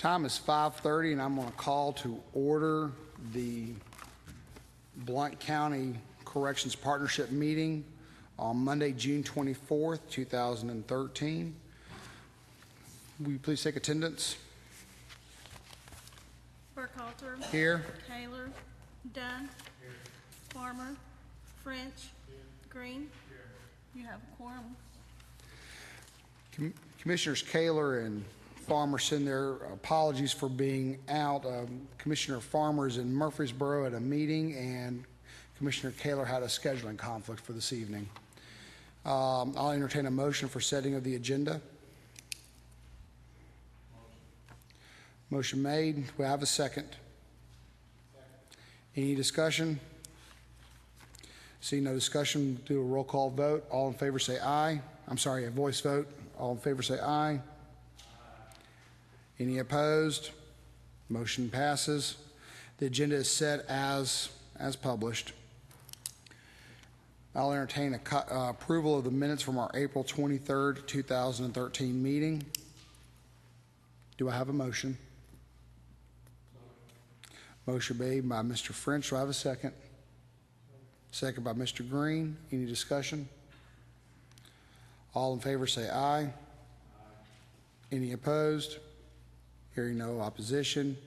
Time is 5:30, and I'm going to call to order the Blount County Corrections Partnership meeting on Monday, June 24th, 2013. Will you please take attendance? Burkhalter. Here. Taylor. Dunn. Here. Farmer. French. Here. Green. Here. You have a quorum. Commissioners Kaler and Farmer send their apologies for being out. Commissioner Farmer is in Murfreesboro at a meeting, and Commissioner Kaler had a scheduling conflict for this evening. I'll entertain a motion for setting of the agenda. Motion made. Do we have a second? Any discussion? See no discussion, do a roll call vote. All in favor say aye. I'm sorry, a voice vote. All in favor say aye. Any opposed? Motion passes. The agenda is set as published. I'll entertain approval of the minutes from our April 23rd, 2013 meeting. Do I have a motion? Motion made by Mr. French. Do I have a second? Second by Mr. Green. Any discussion? All in favor say aye. Any opposed? Hearing no opposition,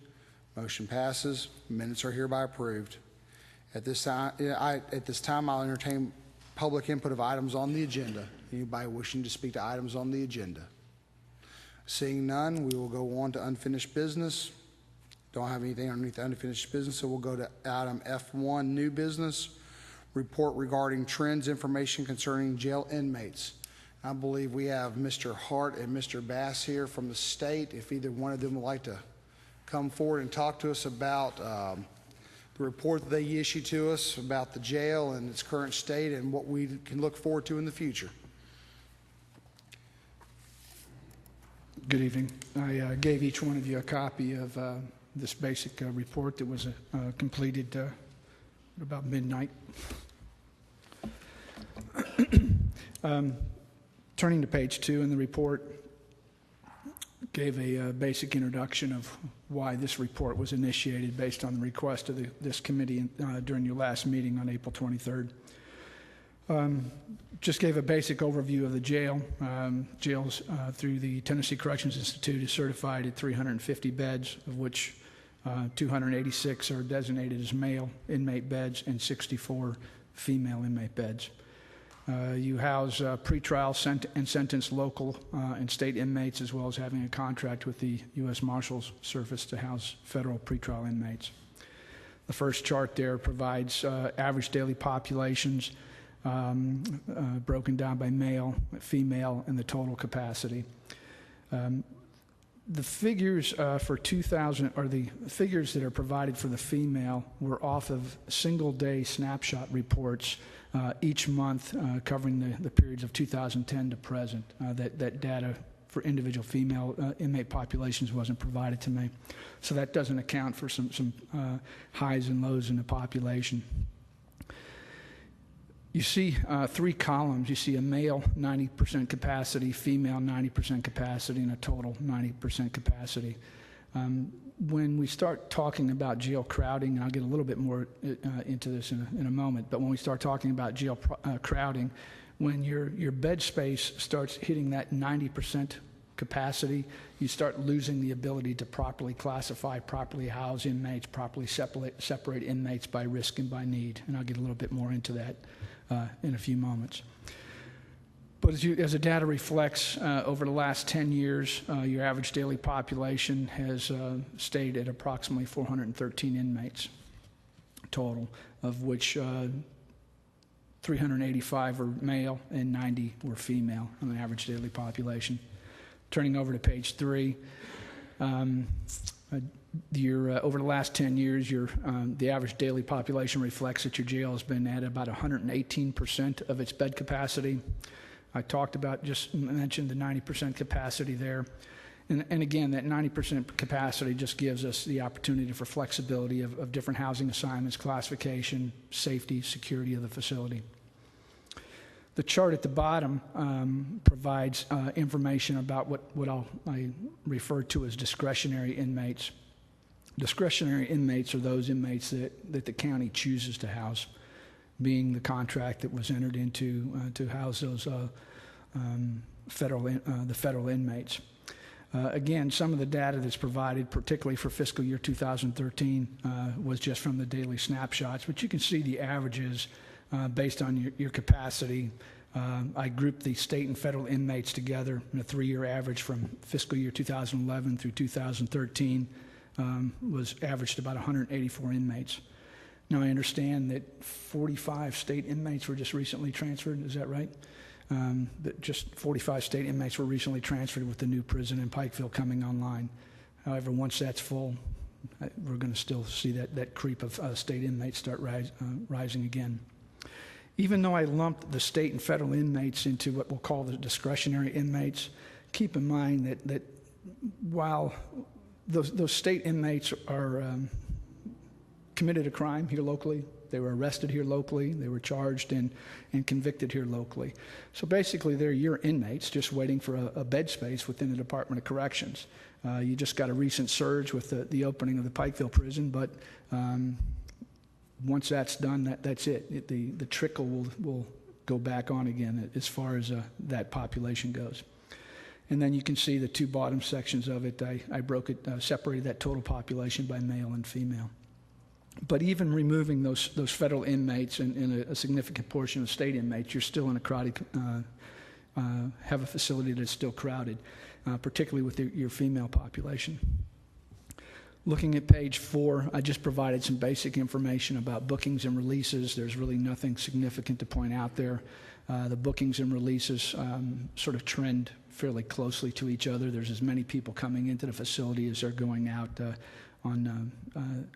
motion passes. Minutes are hereby approved. At this time, I'll entertain public input of items on the agenda. Anybody wishing to speak to items on the agenda? Seeing none, we will go on to unfinished business. Don't have anything underneath unfinished business, so we'll go to item F1, new business, report regarding trends, information concerning jail inmates. I believe we have Mr. Hart and Mr. Bass here from the state. If either one of them would like to come forward and talk to us about the report that they issued to us about the jail and its current state and what we can look forward to in the future. Good evening. I gave each one of you a copy of this basic report that was completed at about midnight. Turning to page 2 in the report, gave a basic introduction of why this report was initiated based on the request of this committee during your last meeting on April 23rd. Just gave a basic overview of the jail. Jails through the Tennessee Corrections Institute is certified at 350 beds, of which 286 are designated as male inmate beds and 64 female inmate beds. You house pretrial and sentenced local and state inmates, as well as having a contract with the U.S. Marshals Service to house federal pretrial inmates. The first chart there provides average daily populations broken down by male, female, and the total capacity. The figures for 2000, or the figures that are provided for the female, were off of single-day snapshot reports each month covering the periods of 2010 to present. That data for individual female inmate populations wasn't provided to me. So that doesn't account for some highs and lows in the population. You see 3 columns. You see a male 90% capacity, female 90% capacity, and a total 90% capacity. When we start talking about jail crowding, and I'll get a little bit more into this in a moment, but when we start talking about jail crowding, when your bed space starts hitting that 90% capacity, you start losing the ability to properly classify, properly house inmates, properly separate inmates by risk and by need. And I'll get a little bit more into that in a few moments. But as the data reflects, over the last 10 years, your average daily population has stayed at approximately 413 inmates total, of which 385 were male and 90 were female on the average daily population. Turning over to page 3, over the last 10 years, the average daily population reflects that your jail has been at about 118% of its bed capacity. I just mentioned the 90% capacity there. And again, that 90% capacity just gives us the opportunity for flexibility of different housing assignments, classification, safety, security of the facility. The chart at the bottom provides information about what I refer to as discretionary inmates. Discretionary inmates are those inmates that the county chooses to house, being the contract that was entered into to house those the federal inmates. Again, some of the data that's provided, particularly for fiscal year 2013, was just from the daily snapshots, but you can see the averages based on your capacity. I grouped the state and federal inmates together in a 3-year average from fiscal year 2011 through 2013 was averaged about 184 inmates. Now, I understand that 45 state inmates were just recently transferred. Is that right? That just 45 state inmates were recently transferred with the new prison in Pikeville coming online. However, once that's full, we're going to still see that creep of state inmates start rising again. Even though I lumped the state and federal inmates into what we'll call the discretionary inmates, keep in mind that while those state inmates are committed a crime here locally, they were arrested here locally, they were charged and convicted here locally. So basically, they're your inmates just waiting for a bed space within the Department of Corrections. You just got a recent surge with the opening of the Pikeville prison, but once that's done, that's it. The trickle will go back on again as far as that population goes. And then you can see the two bottom sections of it. I broke it, separated that total population by male and female. But even removing those federal inmates and a significant portion of state inmates, you're still in a crowded, have a facility that's still crowded, particularly with your female population. Looking at page 4, I just provided some basic information about bookings and releases. There's really nothing significant to point out there. The bookings and releases sort of trend fairly closely to each other. There's as many people coming into the facility as are going out on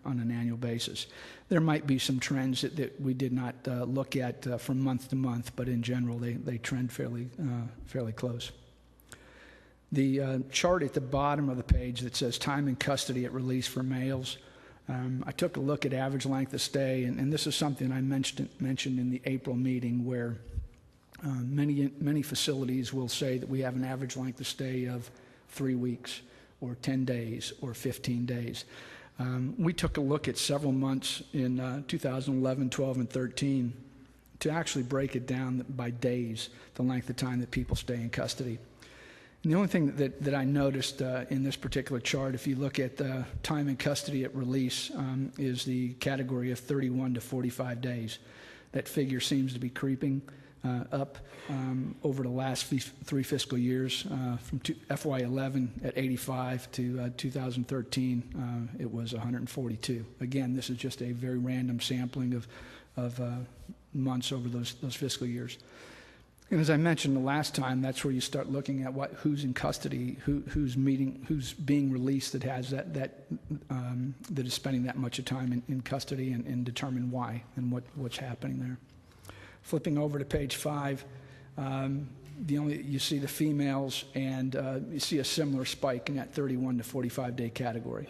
an annual basis. There might be some trends that we did not look at from month to month, but in general, they trend fairly close. The chart at the bottom of the page that says time in custody at release for males, I took a look at average length of stay, and this is something I mentioned in the April meeting where many facilities will say that we have an average length of stay of 3 weeks or 10 days or 15 days. We took a look at several months in 2011, 12, and 13 to actually break it down by days, the length of time that people stay in custody. And the only thing that I noticed in this particular chart, if you look at the time in custody at release, is the category of 31 to 45 days. That figure seems to be creeping up over the last 3 fiscal years. From FY11 at 85 to 2013, it was 142. Again, this is just a very random sampling of months over those fiscal years. And as I mentioned the last time, that's where you start looking at who's in custody, who's being released that has that is spending that much of time in custody, and determine why and what's happening there. Flipping over to page 5, you see the females, and you see a similar spike in that 31 to 45 day category.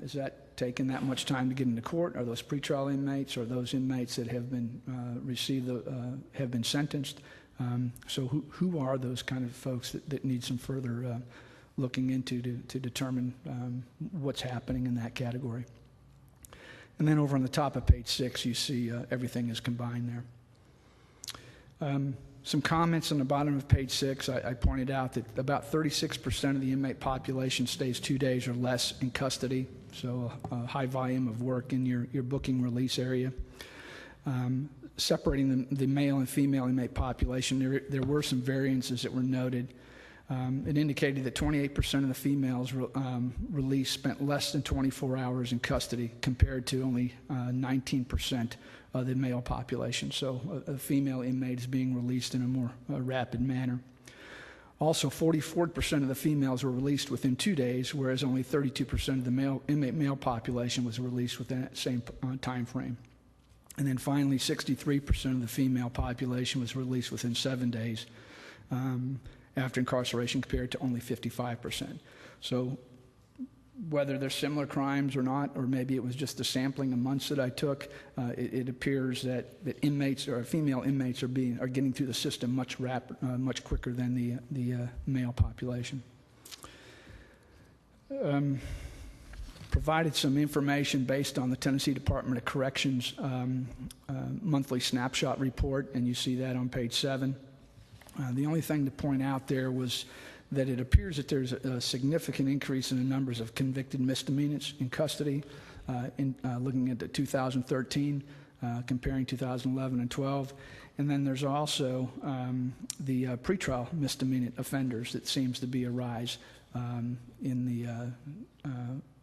Is that taking that much time to get into court? Are those pretrial inmates, or those inmates that have been have been sentenced? So who are those kind of folks that need some further looking into to determine what's happening in that category? And then over on the top of page 6, you see everything is combined there. Some comments on the bottom of page 6, I pointed out that about 36% of the inmate population stays 2 days or less in custody, so a high volume of work in your booking release area. Separating the male and female inmate population, there were some variances that were noted. It indicated that 28% of the females released spent less than 24 hours in custody, compared to only 19% of the male population. So a female inmate is being released in a more rapid manner. Also, 44% of the females were released within 2 days, whereas only 32% of the male population was released within that same time frame. And then finally, 63% of the female population was released within 7 days after incarceration, compared to only 55%. So whether they're similar crimes or not, or maybe it was just a sampling of months that I took, it appears that inmates or female inmates are getting through the system much quicker than the male population. Provided some information based on the Tennessee Department of Corrections monthly snapshot report, and you see that on page 7. The only thing to point out there was that it appears that there's a significant increase in the numbers of convicted misdemeanors in custody looking at the 2013, comparing 2011 and 12. And then there's also the pretrial misdemeanor offenders that seems to be a rise in the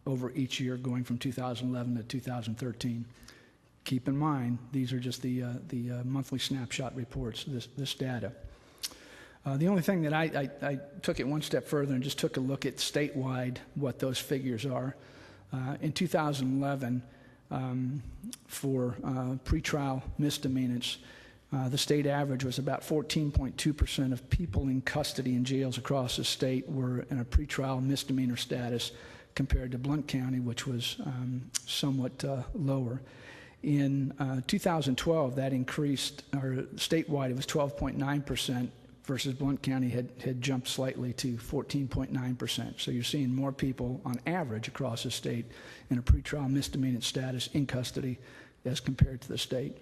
over each year going from 2011 to 2013. Keep in mind, these are just the monthly snapshot reports, this data. The only thing that I took it one step further and just took a look at statewide what those figures are. In 2011, for pretrial misdemeanors, the state average was about 14.2% of people in custody in jails across the state were in a pretrial misdemeanor status, compared to Blount County, which was somewhat lower. In 2012, that increased, or statewide, it was 12.9%, versus Blount County had jumped slightly to 14.9%. So you're seeing more people on average across the state in a pretrial misdemeanor status in custody as compared to the state.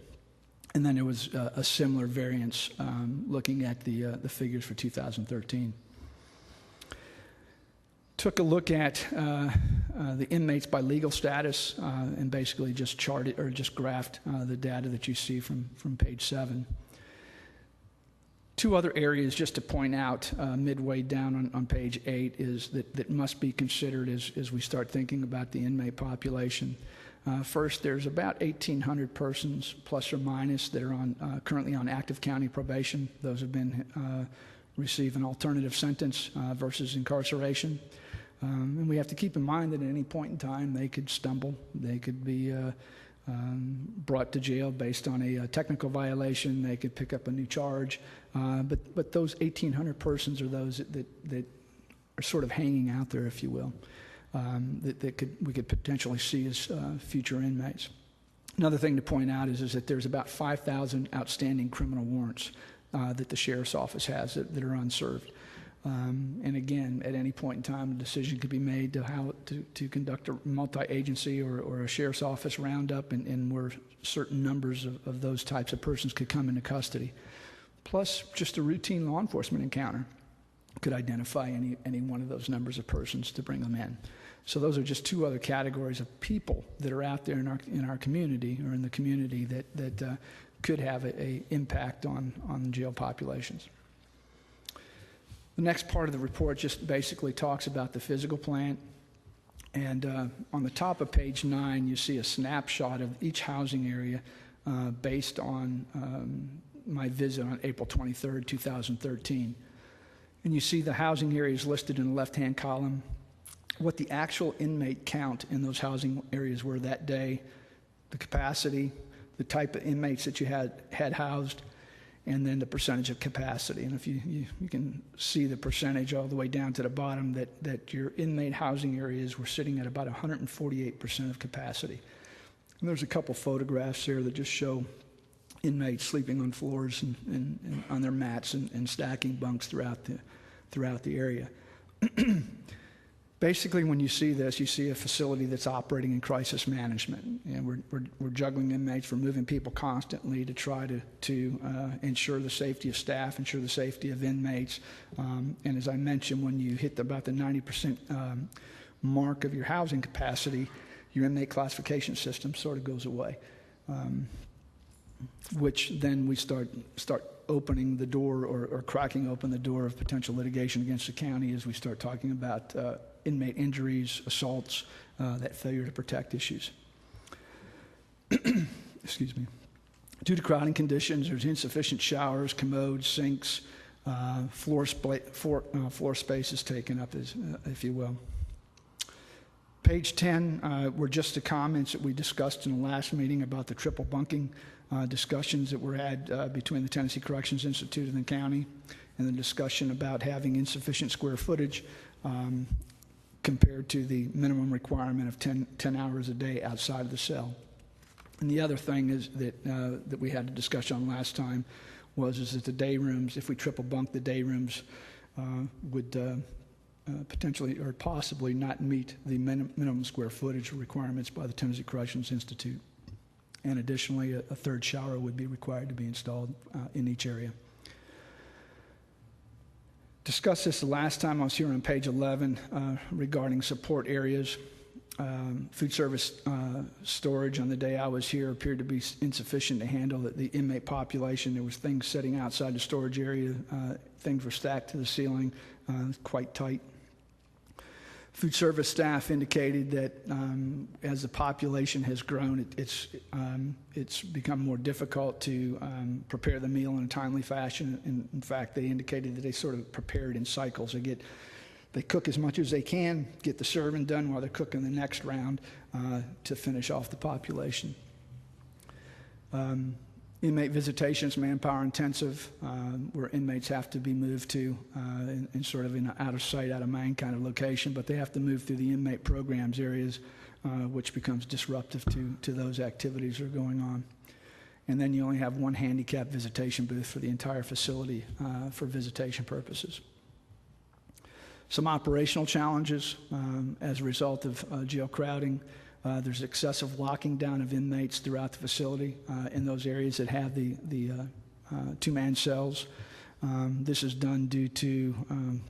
And then there was a similar variance looking at the figures for 2013. Took a look at the inmates by legal status and basically just charted or just graphed the data that you see from page 7. Two other areas just to point out midway down on page 8 is that must be considered as we start thinking about the inmate population. First, there's about 1,800 persons, plus or minus, that are currently on active county probation. Those have been receive an alternative sentence versus incarceration. And we have to keep in mind that at any point in time they could stumble, they could be brought to jail based on a technical violation, they could pick up a new charge. But those 1,800 persons are those that are sort of hanging out there, if you will, that we could potentially see as future inmates. Another thing to point out is that there's about 5,000 outstanding criminal warrants that the sheriff's office has that are unserved. And again, at any point in time, a decision could be made to conduct a multi-agency or a sheriff's office roundup, and where certain numbers of those types of persons could come into custody. Plus, just a routine law enforcement encounter could identify any one of those numbers of persons to bring them in. So those are just two other categories of people that are out there in our community, or in the community, that could have a impact on jail populations. The next part of the report just basically talks about the physical plant. And on the top of page 9, you see a snapshot of each housing area based on my visit on April 23rd, 2013. And you see the housing areas listed in the left-hand column, what the actual inmate count in those housing areas were that day, the capacity, the type of inmates that you had housed, and then the percentage of capacity. And if you can see the percentage all the way down to the bottom, that your inmate housing areas were sitting at about 148% of capacity. And there's a couple photographs there that just show inmates sleeping on floors and on their mats and stacking bunks throughout the area. Basically, when you see this, you see a facility that's operating in crisis management, and we're juggling inmates, we're moving people constantly to try to ensure the safety of staff, ensure the safety of inmates. And as I mentioned, when you hit about the 90% mark of your housing capacity, your inmate classification system sort of goes away, which then we start opening the door or cracking open the door of potential litigation against the county as we start talking about inmate injuries, assaults, that failure to protect issues. Excuse me. Due to crowding conditions, there's insufficient showers, commodes, sinks, floor space is taken up, if you will. Page 10 were just the comments that we discussed in the last meeting about the triple bunking discussions that were had between the Tennessee Corrections Institute and the county, and the discussion about having insufficient square footage. compared to the minimum requirement of 10 hours a day outside of the cell. And the other thing is that we had a discussion on last time is that the day rooms, if we triple bunk the day rooms, would potentially or possibly not meet the minimum square footage requirements by the Tennessee Corrections Institute. And additionally, a third shower would be required to be installed in each area. Discussed this the last time I was here on page 11 regarding support areas. Food service storage on the day I was here appeared to be insufficient to handle the inmate population. There was things sitting outside the storage area. Things were stacked to the ceiling, quite tight. Food service staff indicated that as the population has grown, it's become more difficult to prepare the meal in a timely fashion. And in fact, they indicated that they sort of prepare it in cycles. They cook as much as they can, get the serving done while they're cooking the next round to finish off the population. Inmate visitations, manpower intensive, where inmates have to be moved to in sort of an out of sight, out of mind kind of location, but they have to move through the inmate programs areas, which becomes disruptive to those activities that are going on. And then you only have one handicap visitation booth for the entire facility for visitation purposes. Some operational challenges as a result of jail crowding. There's excessive locking down of inmates throughout the facility in those areas that have the two-man cells. This is done due to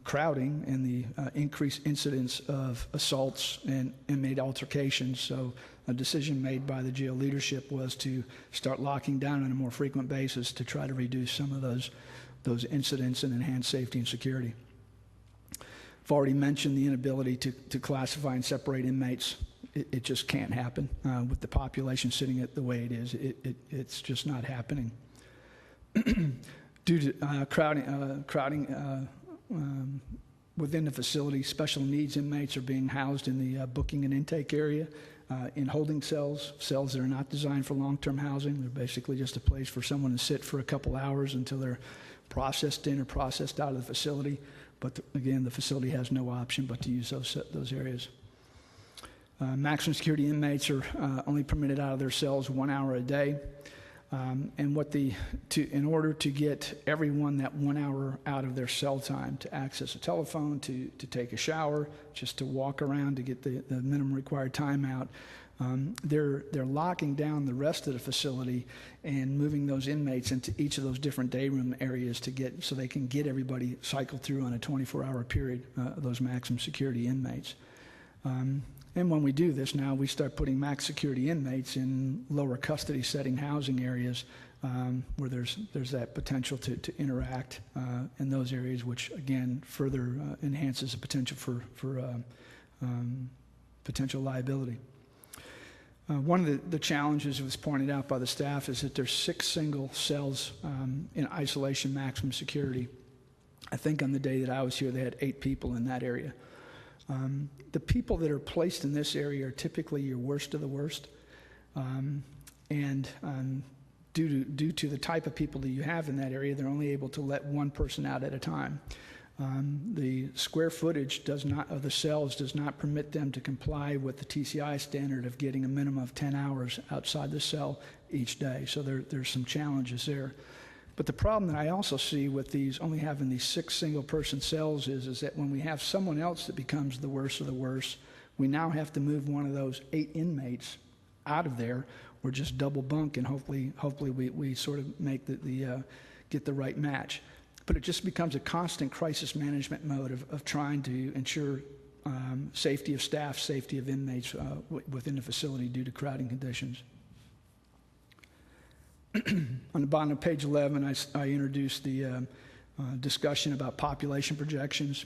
crowding and the increased incidence of assaults and inmate altercations. So a decision made by the jail leadership was to start locking down on a more frequent basis to try to reduce some of those incidents and enhance safety and security. I've already mentioned the inability to classify and separate inmates. It just can't happen with the population sitting it the way it is. It's just not happening. Due to crowding within the facility, special needs inmates are being housed in the booking and intake area in holding cells that are not designed for long-term housing. They're basically just a place for someone to sit for a couple hours until they're processed in or processed out of the facility. But again, the facility has no option but to use those areas. Maximum security inmates are only permitted out of their cells 1 hour a day. And in order to get everyone that 1 hour out of their cell time to access a telephone, to take a shower, just to walk around to get the minimum required time out, they're locking down the rest of the facility and moving those inmates into each of those different day room areas so they can get everybody cycled through on a 24-hour period, those maximum security inmates. And when we do this now, we start putting max security inmates in lower custody setting housing areas where there's that potential to interact in those areas, which again further enhances the potential for potential liability. One of the challenges that was pointed out by the staff is that there's 6 single cells in isolation maximum security. I think on the day that I was here, they had 8 people in that area. The people that are placed in this area are typically your worst of the worst. And due to the type of people that you have in that area, they're only able to let one person out at a time. The square footage of the cells does not permit them to comply with the TCI standard of getting a minimum of 10 hours outside the cell each day. So there's some challenges there. But the problem that I also see with only having these 6 single-person cells is that when we have someone else that becomes the worst of the worst, we now have to move one of those 8 inmates out of there or just double bunk, and hopefully we sort of make get the right match. But it just becomes a constant crisis management mode of trying to ensure safety of staff, safety of inmates within the facility due to crowding conditions. On the bottom of page 11, I introduced the discussion about population projections.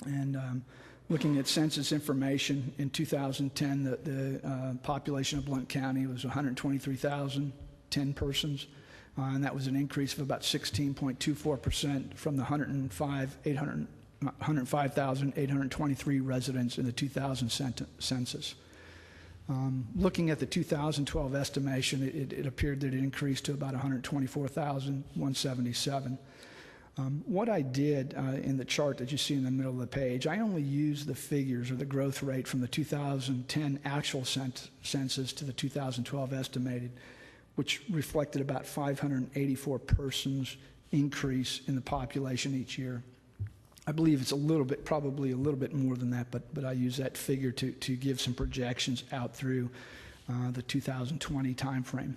And looking at census information, in 2010, the population of Blount County was 123,010 persons. And that was an increase of about 16.24% from the 105,823 residents in the 2000 census. Looking at the 2012 estimation, it appeared that it increased to about 124,177. What I did in the chart that you see in the middle of the page, I only used the figures or the growth rate from the 2010 actual census to the 2012 estimated, which reflected about 584 persons increase in the population each year. I believe it's a little bit, probably a little bit more than that, but I use that figure to give some projections out through the 2020 timeframe.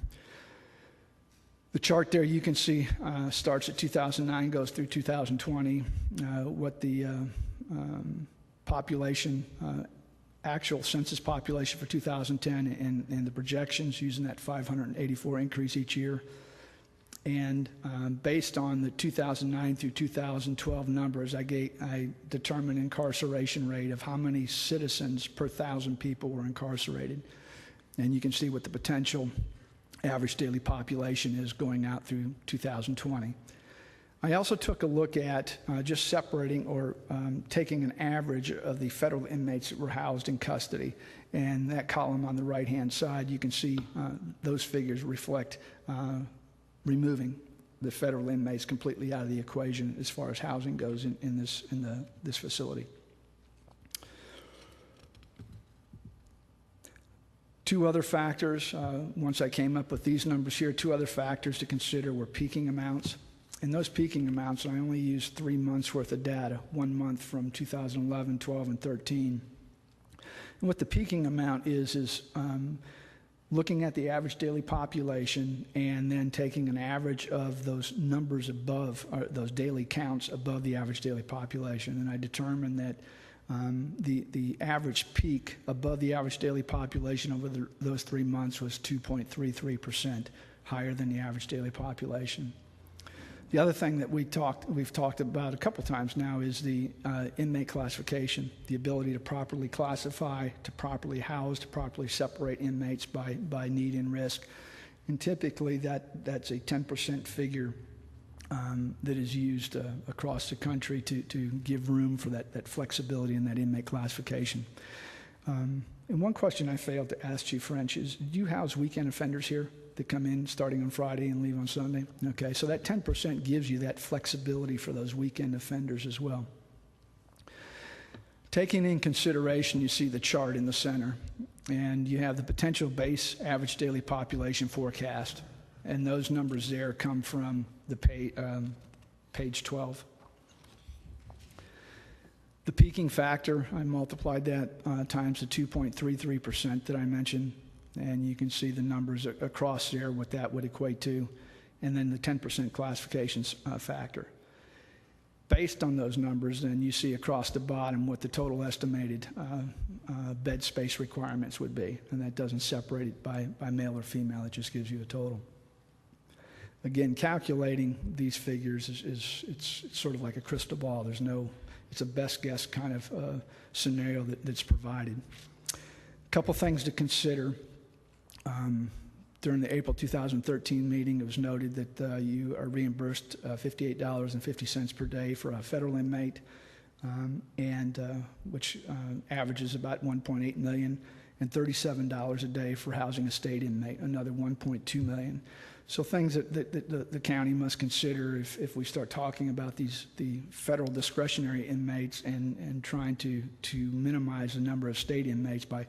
The chart there you can see starts at 2009, goes through 2020, what the population, actual census population for 2010 and the projections using that 584 increase each year. And based on the 2009 through 2012 numbers, I determined incarceration rate of how many citizens per 1,000 people were incarcerated. And you can see what the potential average daily population is going out through 2020. I also took a look at just separating or taking an average of the federal inmates that were housed in custody. And that column on the right-hand side, you can see those figures reflect removing the federal inmates completely out of the equation as far as housing goes in this facility. Two other factors, once I came up with these numbers here, two other factors to consider were peaking amounts. And those peaking amounts, I only used 3 months worth of data, 1 month from 2011, 12, and 13. And what the peaking amount is looking at the average daily population and then taking an average of those numbers above, or those daily counts above the average daily population. And I determined that the average peak above the average daily population over those 3 months was 2.33% higher than the average daily population. The other thing that we've talked about a couple times now is the inmate classification, the ability to properly classify, to properly house, to properly separate inmates by need and risk. And typically that's a 10% figure that is used across the country to give room for that flexibility in that inmate classification. And one question I failed to ask Chief French is, do you house weekend offenders here that come in starting on Friday and leave on Sunday? Okay, so that 10% gives you that flexibility for those weekend offenders as well. Taking in consideration, you see the chart in the center, and you have the potential base average daily population forecast, and those numbers there come from the page 12. The peaking factor, I multiplied that times the 2.33% that I mentioned, and you can see the numbers across there, what that would equate to, and then the 10% classifications factor. Based on those numbers, then you see across the bottom what the total estimated bed space requirements would be, and that doesn't separate it by male or female, it just gives you a total. Again, calculating these figures it's sort of like a crystal ball. It's a best guess kind of scenario that's provided. A couple things to consider. During the April 2013 meeting, it was noted that you are reimbursed $58.50 per day for a federal inmate, which averages about $1.8 million, and $37 a day for housing a state inmate, another $1.2 million. So things that the county must consider if we start talking about the federal discretionary inmates and trying to minimize the number of state inmates by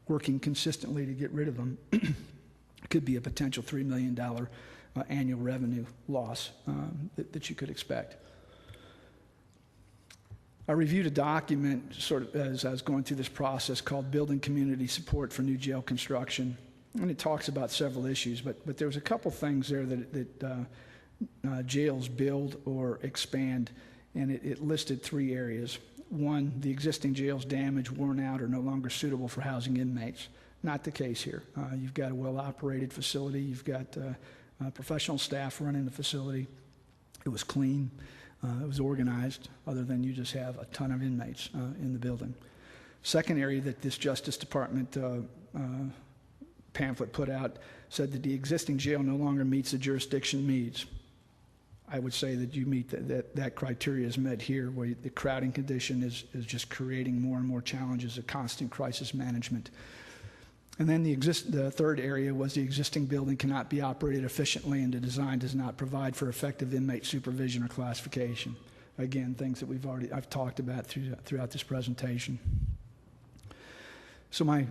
working consistently to get rid of them. Could be a potential $3 million annual revenue loss that you could expect. I reviewed a document sort of as I was going through this process called Building Community Support for New Jail Construction. And it talks about several issues, but there was a couple things there that jails build or expand, and it listed 3 areas. One, the existing jails damaged, worn out, or no longer suitable for housing inmates. Not the case here. You've got a well-operated facility. You've got professional staff running the facility. It was clean. It was organized, other than you just have a ton of inmates in the building. Second area that this Justice Department pamphlet put out said that the existing jail no longer meets the jurisdiction needs. I would say that you meet that criteria is met here, where the crowding condition is just creating more and more challenges of constant crisis management. And then the third area was the existing building cannot be operated efficiently and the design does not provide for effective inmate supervision or classification. Again, things that I've talked about throughout this presentation. So my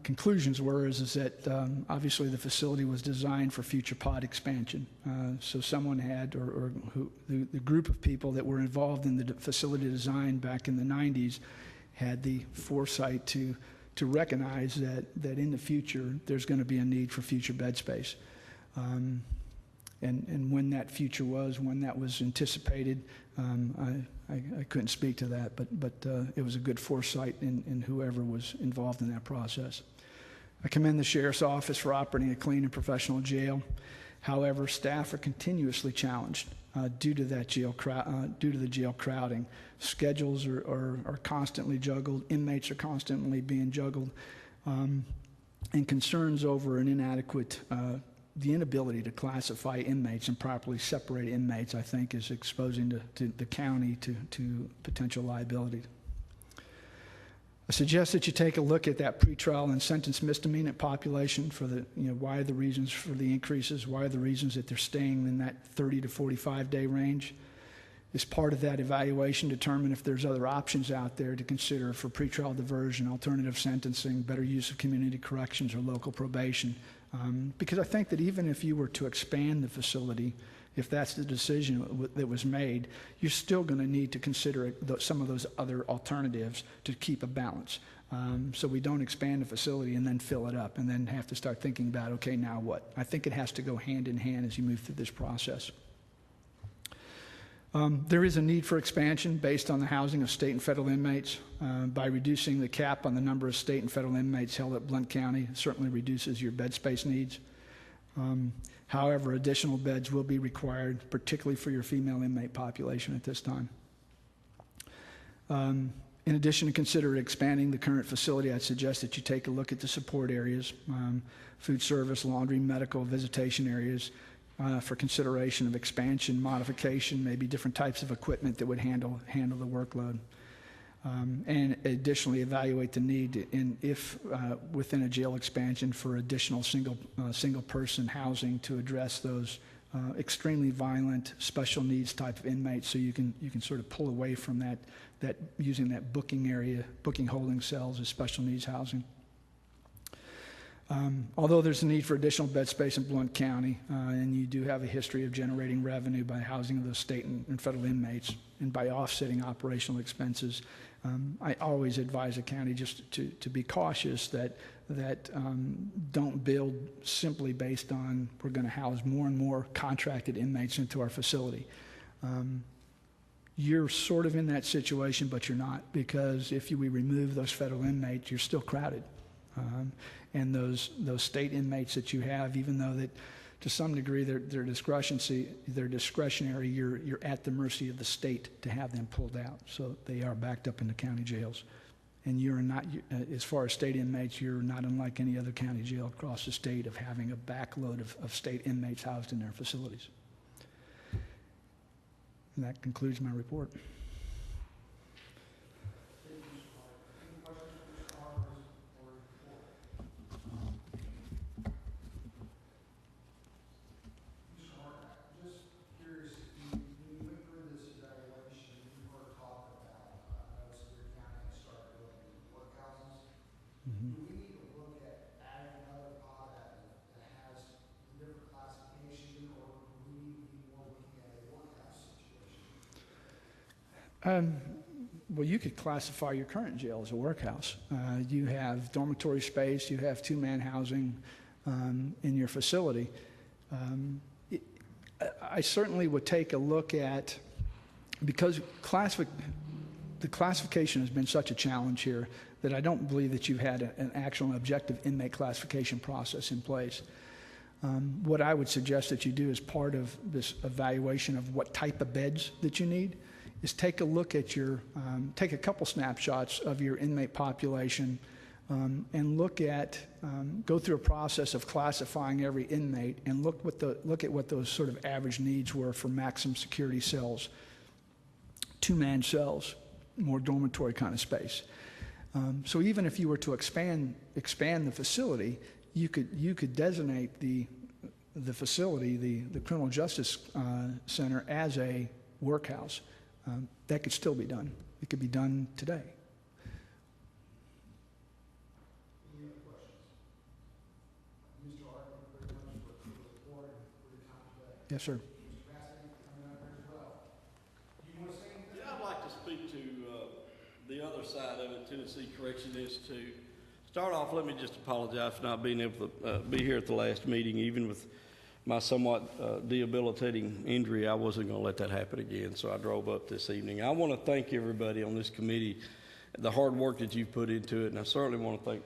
conclusions is that obviously the facility was designed for future pod expansion. So someone had, the group of people that were involved in the facility design back in the 90s had the foresight to recognize that in the future there's going to be a need for future bed space. And when that future was, when that was anticipated, I couldn't speak to that, but it was a good foresight in whoever was involved in that process. I commend the Sheriff's Office for operating a clean and professional jail. However, staff are continuously challenged due to the jail crowding. Schedules are constantly juggled. Inmates are constantly being juggled. And concerns over the inability to classify inmates and properly separate inmates, I think, is exposing the county to potential liability. I suggest that you take a look at that pretrial and sentence misdemeanor population for why are the reasons for the increases, why are the reasons that they're staying in that 30 to 45 day range. As part of that evaluation, determine if there's other options out there to consider for pretrial diversion, alternative sentencing, better use of community corrections or local probation. Because I think that even if you were to expand the facility, if that's the decision that was made, you're still going to need to consider some of those other alternatives to keep a balance. So we don't expand the facility and then fill it up and then have to start thinking about, okay, now what? I think it has to go hand in hand as you move through this process. There is a need for expansion based on the housing of state and federal inmates. By reducing the cap on the number of state and federal inmates held at Blount County, it certainly reduces your bed space needs. However, additional beds will be required, particularly for your female inmate population at this time. In addition to consider expanding the current facility, I'd suggest that you take a look at the support areas, food service, laundry, medical, visitation areas, for consideration of expansion, modification, maybe different types of equipment that would handle the workload. And additionally evaluate the need if within a jail expansion for additional single person housing to address those extremely violent special needs type of inmates, so you can sort of pull away from that using that booking holding cells as special needs housing. Although there's a need for additional bed space in Blount County, and you do have a history of generating revenue by housing those state and federal inmates and by offsetting operational expenses, I always advise the county just to be cautious that don't build simply based on we're going to house more and more contracted inmates into our facility. You're sort of in that situation, but you're not, because if we remove those federal inmates, you're still crowded. And those state inmates that you have, even though that to some degree they're discretionary, you're at the mercy of the state to have them pulled out. So they are backed up into county jails. And you're not, as far as state inmates, you're not unlike any other county jail across the state of having a backload of state inmates housed in their facilities. And that concludes my report. Well, you could classify your current jail as a workhouse. You have dormitory space, you have two-man housing in your facility. I certainly would take a look at, because the classification has been such a challenge here that I don't believe that you've had an actual and objective inmate classification process in place. What I would suggest that you do as part of this evaluation of what type of beds that you need is take a look at take a couple snapshots of your inmate population and go through a process of classifying every inmate and look at what those sort of average needs were for maximum security cells, two-man cells, more dormitory kind of space. So even if you were to expand the facility, you could designate the facility, the criminal justice center, as a workhouse. That could still be done. It could be done today. Any other questions? Mr. Hart, thank you very much for the report and for your time today. Yes, sir. Mr. Bassett, coming up here as well. Do you want to say anything? Yeah, I'd like to speak to the other side of it, Tennessee Correction Institute. Start off, let me just apologize for not being able to be here at the last meeting. Even with my somewhat debilitating injury, I wasn't going to let that happen again, so I drove up this evening. I want to thank everybody on this committee, the hard work that you've put into it, and I certainly want to thank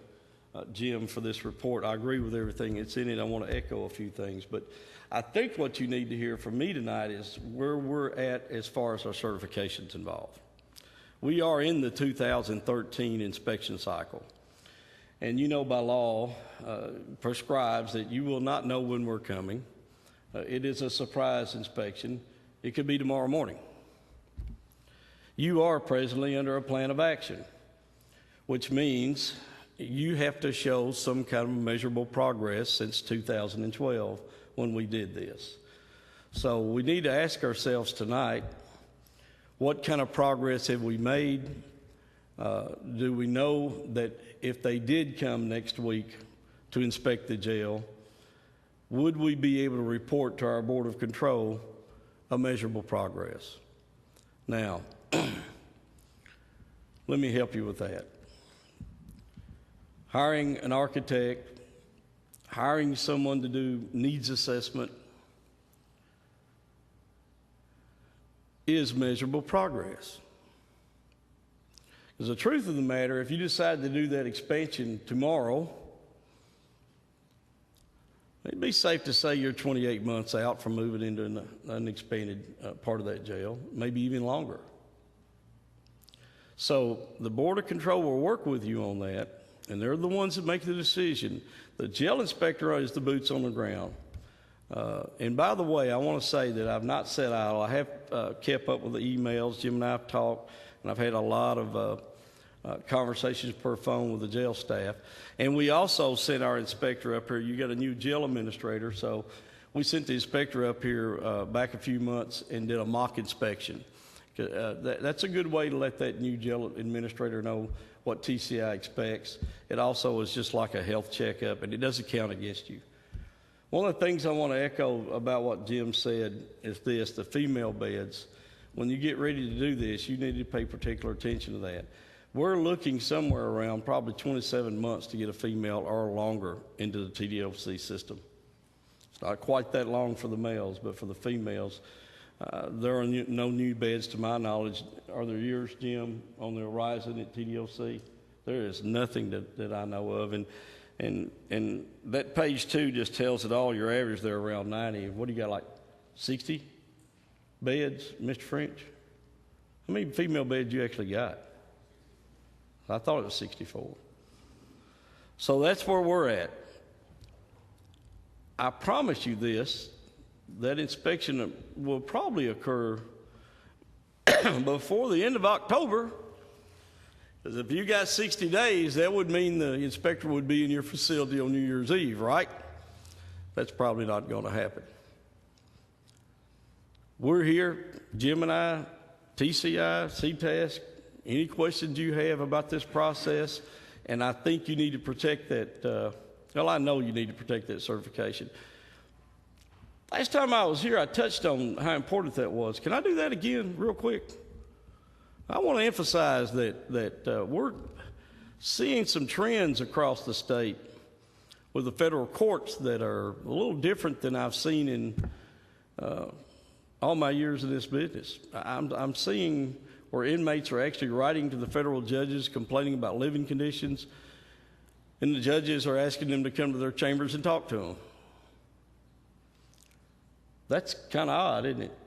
Jim for this report. I agree with everything that's in it. I want to echo a few things, but I think what you need to hear from me tonight is where we're at as far as our certifications involved. We are in the 2013 inspection cycle. And you know by law prescribes that you will not know when we're coming. It is a surprise inspection. It could be tomorrow morning. You are presently under a plan of action, which means you have to show some kind of measurable progress since 2012 when we did this. So we need to ask ourselves tonight, what kind of progress have we made? Do we know that if they did come next week to inspect the jail, would we be able to report to our Board of Control a measurable progress? Now, let me help you with that. Hiring an architect, hiring someone to do needs assessment is measurable progress. Because the truth of the matter, if you decide to do that expansion tomorrow, it'd be safe to say you're 28 months out from moving into an expanded part of that jail, maybe even longer. So the Board of Control will work with you on that, and they're the ones that make the decision. The jail inspector is the boots on the ground. And by the way, I want to say that I've not sat idle. I have kept up with the emails. Jim and I have talked, and I've had a lot of conversations per phone with the jail staff. And we also sent our inspector up here. You got a new jail administrator, so we sent the inspector up here back a few months and did a mock inspection. That's a good way to let that new jail administrator know what TCI expects. It also is just like a health checkup, and it doesn't count against you. One of the things I want to echo about what Jim said is this: the female beds. When you get ready to do this, you need to pay particular attention to that. We're looking somewhere around probably 27 months to get a female or longer into the TDOC system. It's not quite that long for the males, but for the females, there are no new beds to my knowledge. Are there yours, Jim, on the horizon at TDOC? There is nothing that I know of. And that page 2 just tells it all. Your average there around 90. What do you got, like 60 beds, Mr. French? How many female beds you actually got? I thought it was 64. So that's where we're at. I promise you this, that inspection will probably occur before the end of October. Because if you got 60 days, that would mean the inspector would be in your facility on New Year's Eve, right? That's probably not going to happen. We're here, Jim and I, TCI, CTASC. Any questions you have about this process? And I think you need to protect that. Well, I know you need to protect that certification. Last time I was here, I touched on how important that was. Can I do that again real quick? I want to emphasize that we're seeing some trends across the state with the federal courts that are a little different than I've seen in all my years in this business. I'm seeing where inmates are actually writing to the federal judges complaining about living conditions, and the judges are asking them to come to their chambers and talk to them. That's kind of odd, isn't it?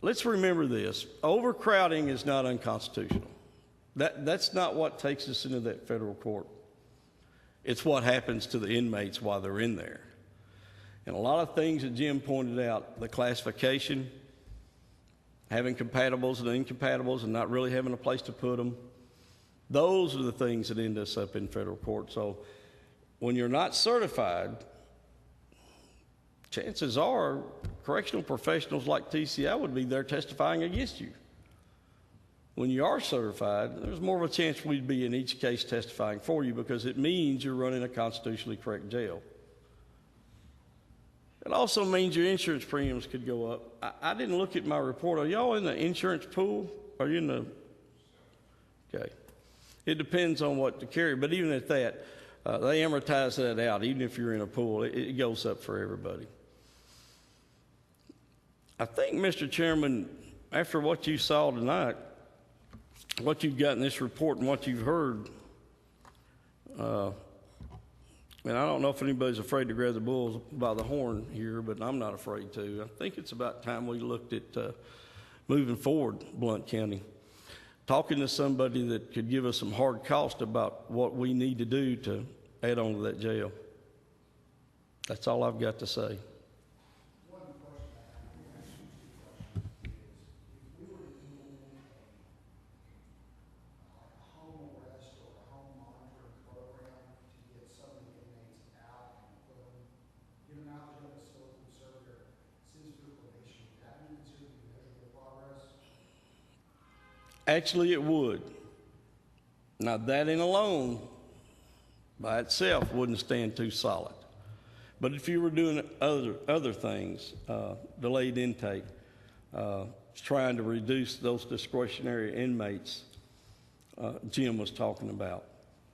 Let's remember this. Overcrowding is not unconstitutional. That's not what takes us into that federal court. It's what happens to the inmates while they're in there. And a lot of things that Jim pointed out, the classification, having compatibles and incompatibles and not really having a place to put them. Those are the things that end us up in federal court. So when you're not certified, chances are correctional professionals like TCI would be there testifying against you. When you are certified, there's more of a chance we'd be in each case testifying for you because it means you're running a constitutionally correct jail. It also means your insurance premiums could go up. I didn't look at my report. Are y'all in the insurance pool? Are you in the? Okay. It depends on what to carry, but even at that, they amortize that out. Even if you're in a pool, it goes up for everybody. I think, Mr. Chairman, after what you saw tonight, what you've got in this report and what you've heard, and I don't know if anybody's afraid to grab the bulls by the horn here, but I'm not afraid to. I think it's about time we looked at moving forward Blount County, talking to somebody that could give us some hard cost about what we need to do to add on to that jail. That's all I've got to say. Actually, it would. Now, that in alone, by itself, wouldn't stand too solid. But if you were doing other things, delayed intake, trying to reduce those discretionary inmates Jim was talking about,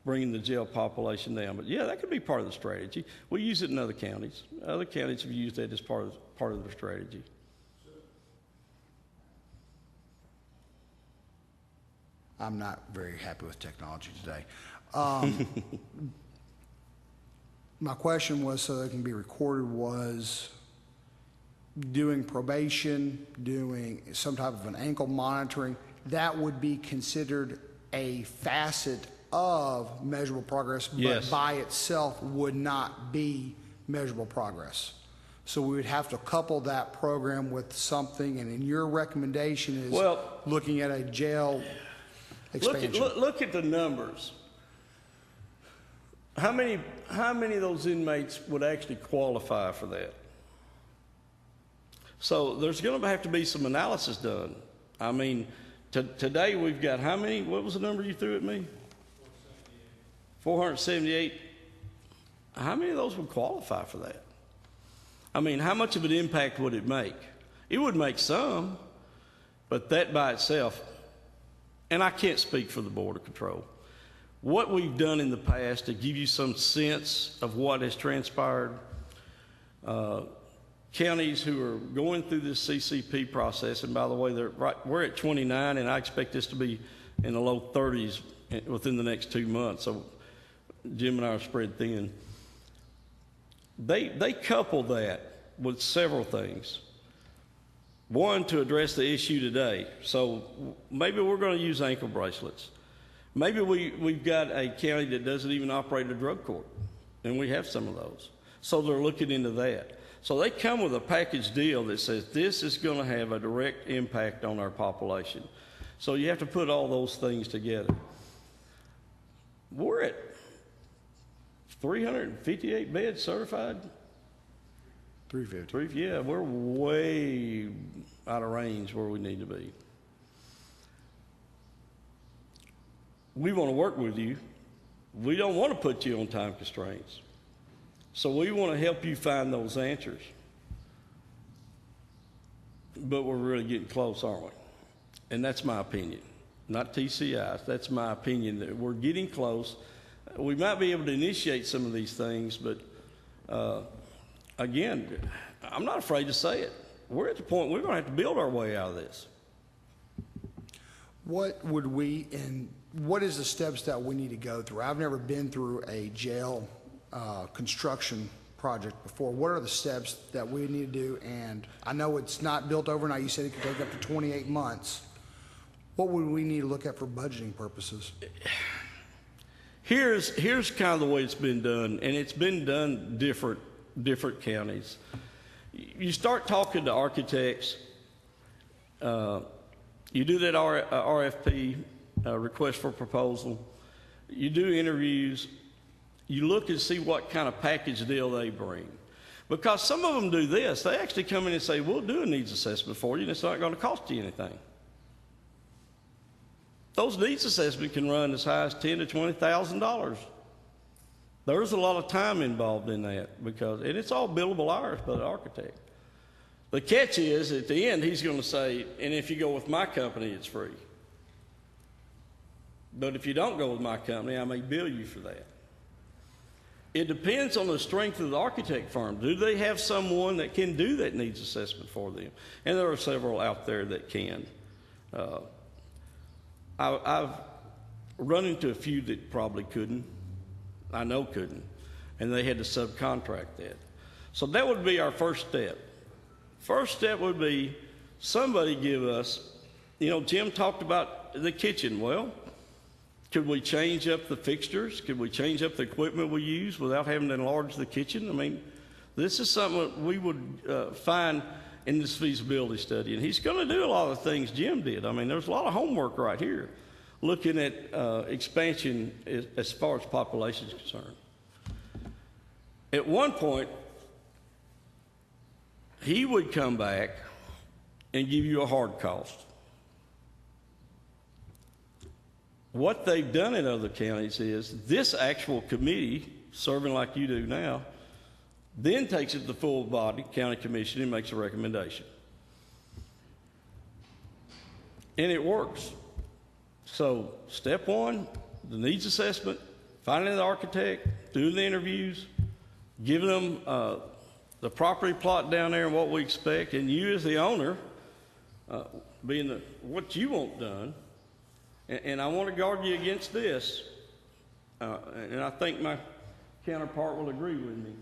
bringing the jail population down. But yeah, that could be part of the strategy. We use it in other counties. Other counties have used that as part of their strategy. I'm not very happy with technology today. My question was, so that it can be recorded, was doing probation, doing some type of an ankle monitoring, that would be considered a facet of measurable progress, Yes. but by itself would not be measurable progress. So we would have to couple that program with something, and in your recommendation is looking at a jail expansion. Look at the numbers. How many of those inmates would actually qualify for that? So there's going to have to be some analysis done. I mean, today we've got how many? What was the number you threw at me? 478. How many of those would qualify for that? I mean, how much of an impact would it make? It would make some, but that by itself, and I can't speak for the Border Control. What we've done in the past to give you some sense of what has transpired, counties who are going through this CCP process, and by the way, we're at 29, and I expect this to be in the low 30s within the next 2 months. So Jim and I are spread thin. They couple that with several things. One, to address the issue today. So maybe we're going to use ankle bracelets. Maybe we've got a county that doesn't even operate a drug court, and we have some of those. So they're looking into that. So they come with a package deal that says this is going to have a direct impact on our population. So you have to put all those things together. We're at 358 beds certified. 350. Yeah, we're way out of range where we need to be. We want to work with you. We don't want to put you on time constraints. So we want to help you find those answers. But we're really getting close, aren't we? And that's my opinion, not TCI's. That's my opinion, that we're getting close. We might be able to initiate some of these things, but again, I'm not afraid to say it. We're at the point we're going to have to build our way out of this. What is the steps that we need to go through? I've never been through a jail construction project before. What are the steps that we need to do? And I know it's not built overnight. You said it could take up to 28 months. What would we need to look at for budgeting purposes? Here's kind of the way it's been done, and it's been done different counties. You start talking to architects, You do that RFP, request for proposal. You do interviews. You look and see what kind of package deal they bring. Because some of them do this. They actually come in and say, we'll do a needs assessment for you, and it's not going to cost you anything. Those needs assessments can run as high as $10,000 to $20,000. There's a lot of time involved in that, and it's all billable hours by the architect. The catch is, at the end, he's going to say, and if you go with my company, it's free. But if you don't go with my company, I may bill you for that. It depends on the strength of the architect firm. Do they have someone that can do that needs assessment for them? And there are several out there that can. I've run into a few that probably couldn't. I know couldn't. And they had to subcontract that. So that would be our first step. First step would be somebody give us, Jim talked about the kitchen. Well, could we change up the fixtures? Could we change up the equipment we use without having to enlarge the kitchen? I mean, this is something that we would find in this feasibility study. And he's going to do a lot of the things Jim did. I mean, there's a lot of homework right here looking at expansion as far as population is concerned. At one point, he would come back and give you a hard cost. What they've done in other counties is this actual committee, serving like you do now, then takes it to the full body, county commission, and makes a recommendation. And it works. So step one, the needs assessment, finding the architect, doing the interviews, giving them the property plot down there and what we expect, and you as the owner, being what you want done. And I want to guard you against this, and I think my counterpart will agree with me.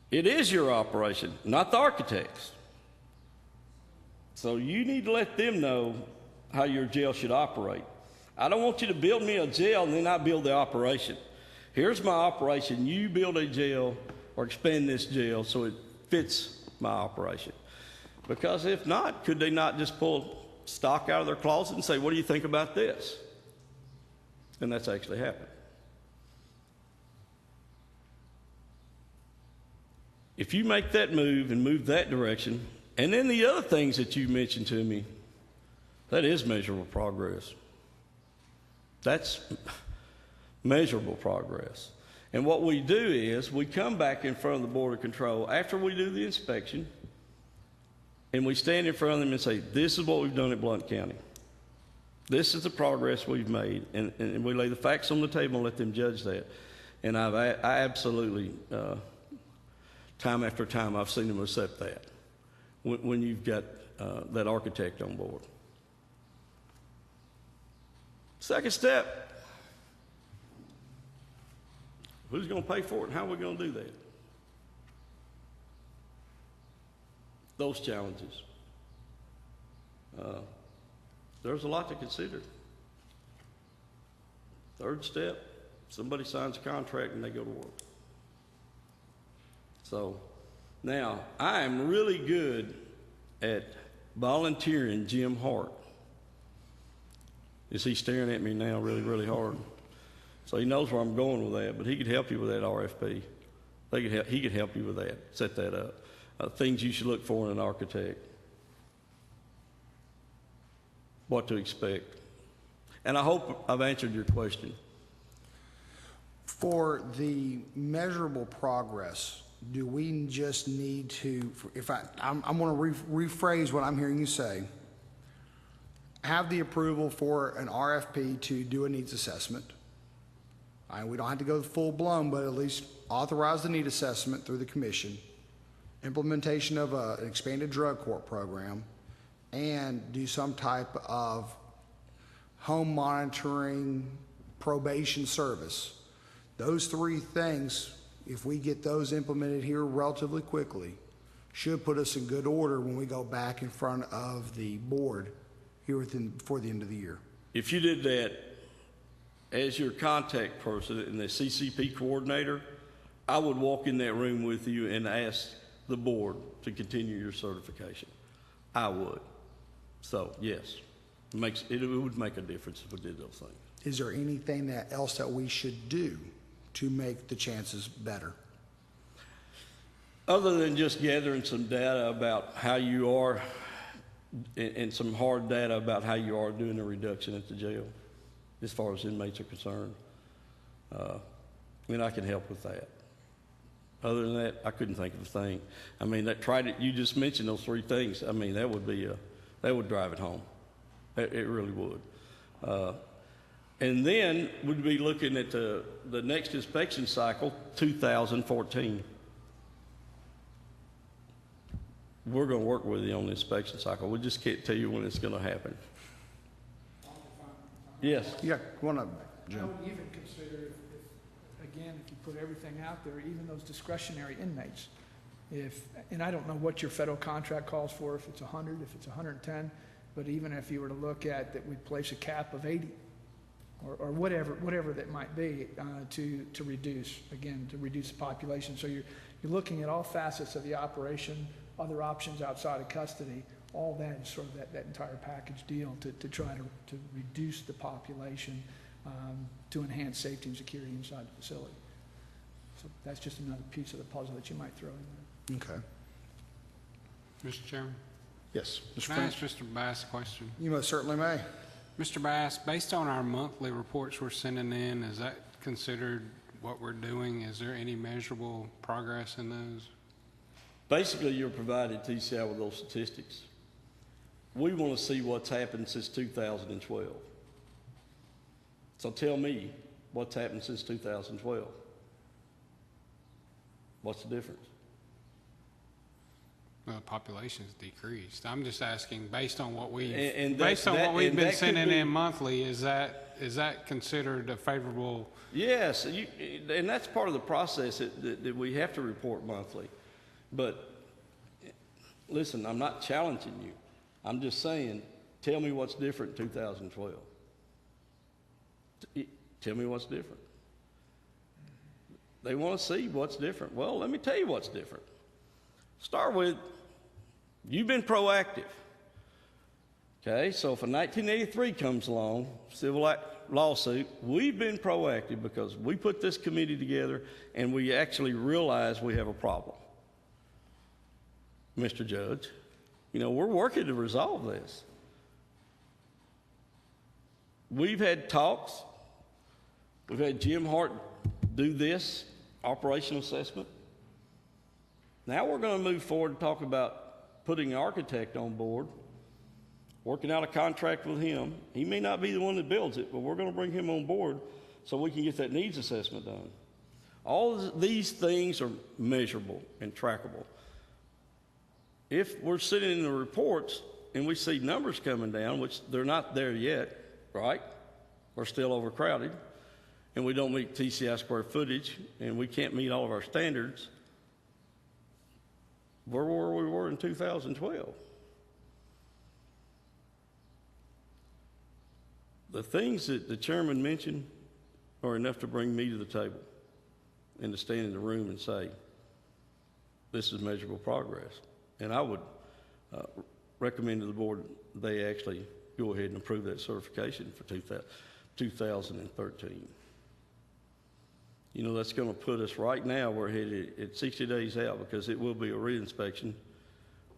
It is your operation, not the architect's. So you need to let them know how your jail should operate. I don't want you to build me a jail and then I build the operation. Here's my operation. You build a jail or expand this jail so it fits my operation. Because if not, could they not just pull stock out of their closet and say, what do you think about this? And that's actually happened. If you make that move and move that direction, and then the other things that you mentioned to me, that is measurable progress. That's measurable progress. And what we do is we come back in front of the Board of Control after we do the inspection, and we stand in front of them and say, this is what we've done at Blount County. This is the progress we've made. And we lay the facts on the table and let them judge that. And I absolutely, time after time, I've seen them accept that when you've got that architect on board. Second step, who's going to pay for it and how are we going to do that? Those challenges. There's a lot to consider. Third step, somebody signs a contract and they go to work. So now, I am really good at volunteering Jim Hart. Is he staring at me now really, really hard? So he knows where I'm going with that, but he could help you with that RFP. He could help you with that, set that up. Things you should look for in an architect. What to expect. And I hope I've answered your question. For the measurable progress, do we just need to, I'm going to rephrase what I'm hearing you say, have the approval for an RFP to do a needs assessment. We don't have to go full blown, but at least authorize the need assessment through the commission, implementation of an expanded drug court program, and do some type of home monitoring probation service. Those three things, if we get those implemented here relatively quickly, should put us in good order when we go back in front of the board here before the end of the year. If you did that as your contact person and the CCP coordinator, I would walk in that room with you and ask the board to continue your certification. I would. So, yes, it would make a difference if we did those things. Is there anything else that we should do to make the chances better? Other than just gathering some data about how you are, and some hard data about how you are doing the reduction at the jail, as far as inmates are concerned, I can help with that. Other than that, I couldn't think of a thing. I mean, you just mentioned those three things. I mean, that would drive it home. It really would. And then we'd be looking at the next inspection cycle, 2014. We're going to work with you on the inspection cycle. We just can't tell you when it's going to happen. Yes. Yeah, go on up, I Jim. would even consider, if you put everything out there, even those discretionary inmates. And I don't know what your federal contract calls for, if it's 100, if it's 110, but even if you were to look at that we place a cap of 80, or whatever that might be, to reduce the population. So you're looking at all facets of the operation, other options outside of custody, all that is sort of that entire package deal to try to reduce the population, to enhance safety and security inside the facility. So that's just another piece of the puzzle that you might throw in there. Okay. Mr. Chairman, Yes, Mr. can I ask French? Mr. Bass a question? You most certainly may. Mr. Bass, based on our monthly reports we're sending in, is that considered what we're doing? Is there any measurable progress in those? Basically, you're provided TCI with those statistics. We want to see what's happened since 2012. So tell me what's happened since 2012. What's the difference? Well, the population's decreased. I'm just asking, based on what we've And been sending in monthly, is that considered a favorable? Yes, and that's part of the process that we have to report monthly. But listen, I'm not challenging you. I'm just saying, tell me what's different in 2012. Tell me what's different. They want to see what's different. Well, let me tell you what's different. Start with, you've been proactive. Okay, so if a 1983 comes along, civil lawsuit, we've been proactive because we put this committee together and we actually realize we have a problem. Mr. Judge, we're working to resolve this. We've had talks. We've had Jim Hart do this operational assessment. Now we're going to move forward and talk about putting an architect on board, working out a contract with him. He may not be the one that builds it, but we're going to bring him on board so we can get that needs assessment done. All of these things are measurable and trackable. If we're sitting in the reports and we see numbers coming down, which they're not there yet, right? We're still overcrowded, and we don't meet TCI square footage, and we can't meet all of our standards, where we were in 2012. The things that the chairman mentioned are enough to bring me to the table and to stand in the room and say, this is measurable progress. And I would recommend to the board they actually go ahead and approve that certification for 2013. That's going to put us right now, we're headed at 60 days out because it will be a reinspection.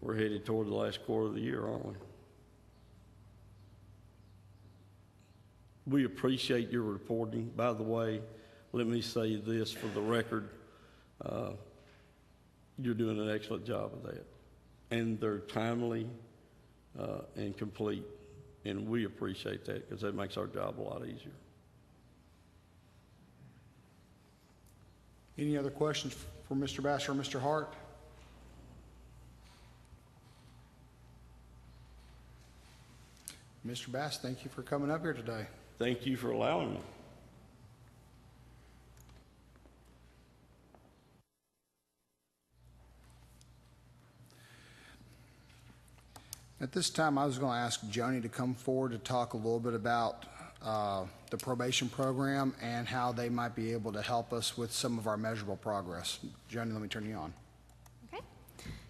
We're headed toward the last quarter of the year, aren't we? We appreciate your reporting. By the way, let me say this for the record. You're doing an excellent job of that. And they're timely and complete. And we appreciate that because that makes our job a lot easier. Any other questions for Mr. Bass or Mr. Hart? Mr. Bass, thank you for coming up here today. Thank you for allowing me. At this time, I was going to ask Joni to come forward to talk a little bit about the probation program and how they might be able to help us with some of our measurable progress. Joni, let me turn you on. Okay.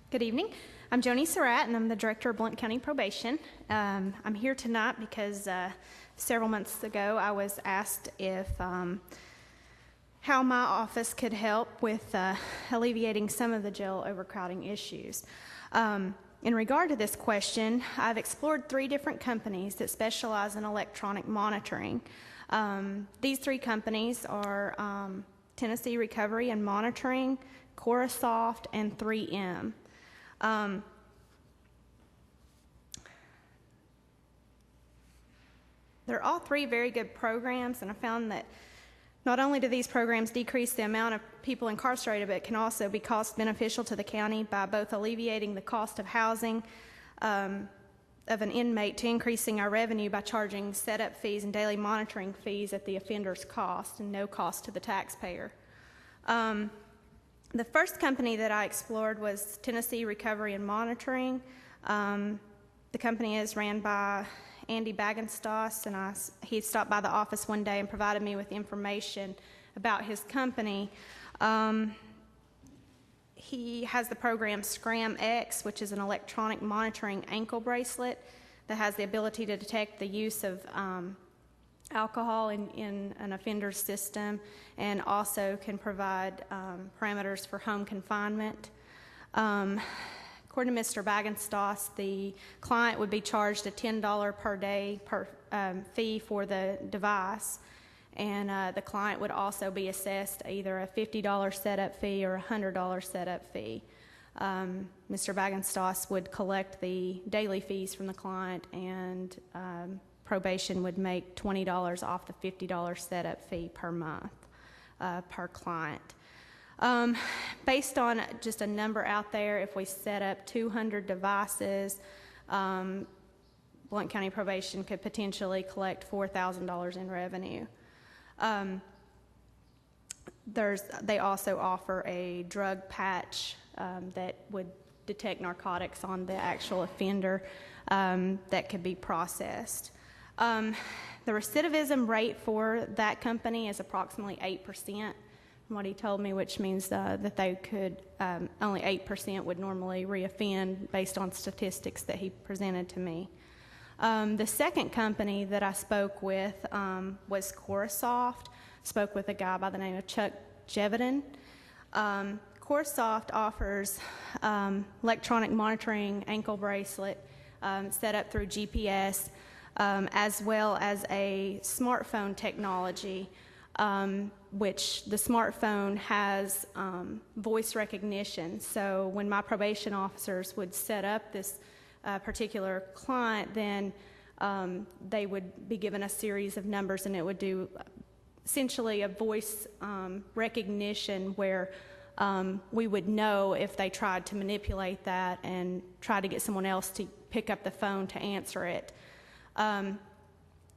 Good evening. I'm Joni Surratt, and I'm the Director of Blount County Probation. I'm here tonight because several months ago I was asked if how my office could help with alleviating some of the jail overcrowding issues. In regard to this question, I've explored 3 different companies that specialize in electronic monitoring. These 3 companies are Tennessee Recovery and Monitoring, Courthouse, and 3M. They're all 3 very good programs, and I found that not only do these programs decrease the amount of people incarcerated, but it can also be cost beneficial to the county by both alleviating the cost of housing of an inmate to increasing our revenue by charging setup fees and daily monitoring fees at the offender's cost and no cost to the taxpayer. The first company that I explored was Tennessee Recovery and Monitoring. The company is ran by Andy Bagenstos, and he stopped by the office one day and provided me with information about his company. He has the program Scram X, which is an electronic monitoring ankle bracelet that has the ability to detect the use of alcohol in an offender's system, and also can provide parameters for home confinement. According to Mr. Bagenstos, the client would be charged a $10 per day fee for the device, and the client would also be assessed either a $50 setup fee or a $100 setup fee. Mr. Bagenstos would collect the daily fees from the client, and probation would make $20 off the $50 setup fee per month per client. Based on just a number out there, if we set up 200 devices, Blount County Probation could potentially collect $4,000 in revenue. They also offer a drug patch that would detect narcotics on the actual offender that could be processed. The recidivism rate for that company is approximately 8%. What he told me, which means that they could, only 8% would normally reoffend based on statistics that he presented to me. The second company that I spoke with was Courthouse. Spoke with a guy by the name of Chuck Jevedin. Courthouse offers electronic monitoring ankle bracelet set up through GPS, as well as a smartphone technology, which the smartphone has voice recognition. So when my probation officers would set up this particular client, then they would be given a series of numbers, and it would do essentially a voice recognition where we would know if they tried to manipulate that and try to get someone else to pick up the phone to answer it.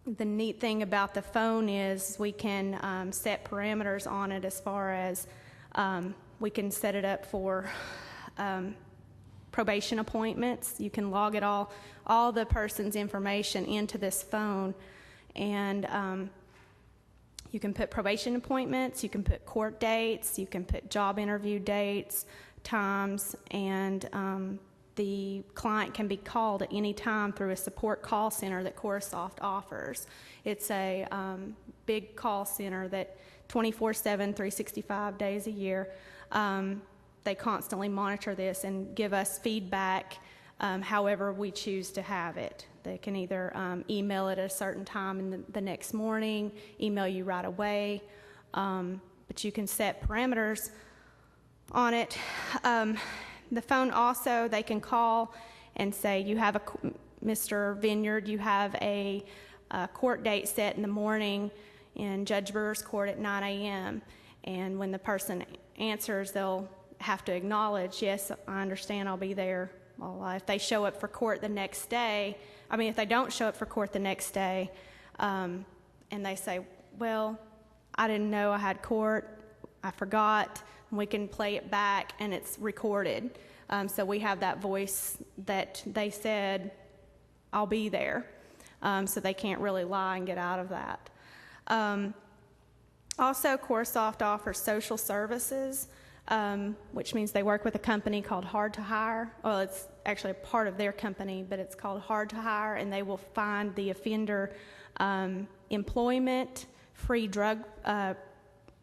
The neat thing about the phone is we can set parameters on it, as far as we can set it up for probation appointments. You can log it all the person's information into this phone, and you can put probation appointments, you can put court dates, you can put job interview dates, times, and the client can be called at any time through a support call center that Courthouse offers. It's a big call center that 24/7, 365 days a year. They constantly monitor this and give us feedback however we choose to have it. They can either email it at a certain time in the next morning, email you right away, but you can set parameters on it. The phone also, they can call and say, you have Mr. Vineyard, you have a court date set in the morning in Judge Brewer's court at 9 a.m. And when the person answers, they'll have to acknowledge, yes, I understand, I'll be there. Well, if they show up for court the next day, if they don't show up for court the next day, and they say, well, I didn't know I had court, I forgot, we can play it back and it's recorded. So we have that voice that they said, I'll be there. So they can't really lie and get out of that. Also, Courthouse offers social services. which means they work with a company called Hard to Hire. Well, it's actually a part of their company, but it's called Hard to Hire, and they will find the offender employment, free drug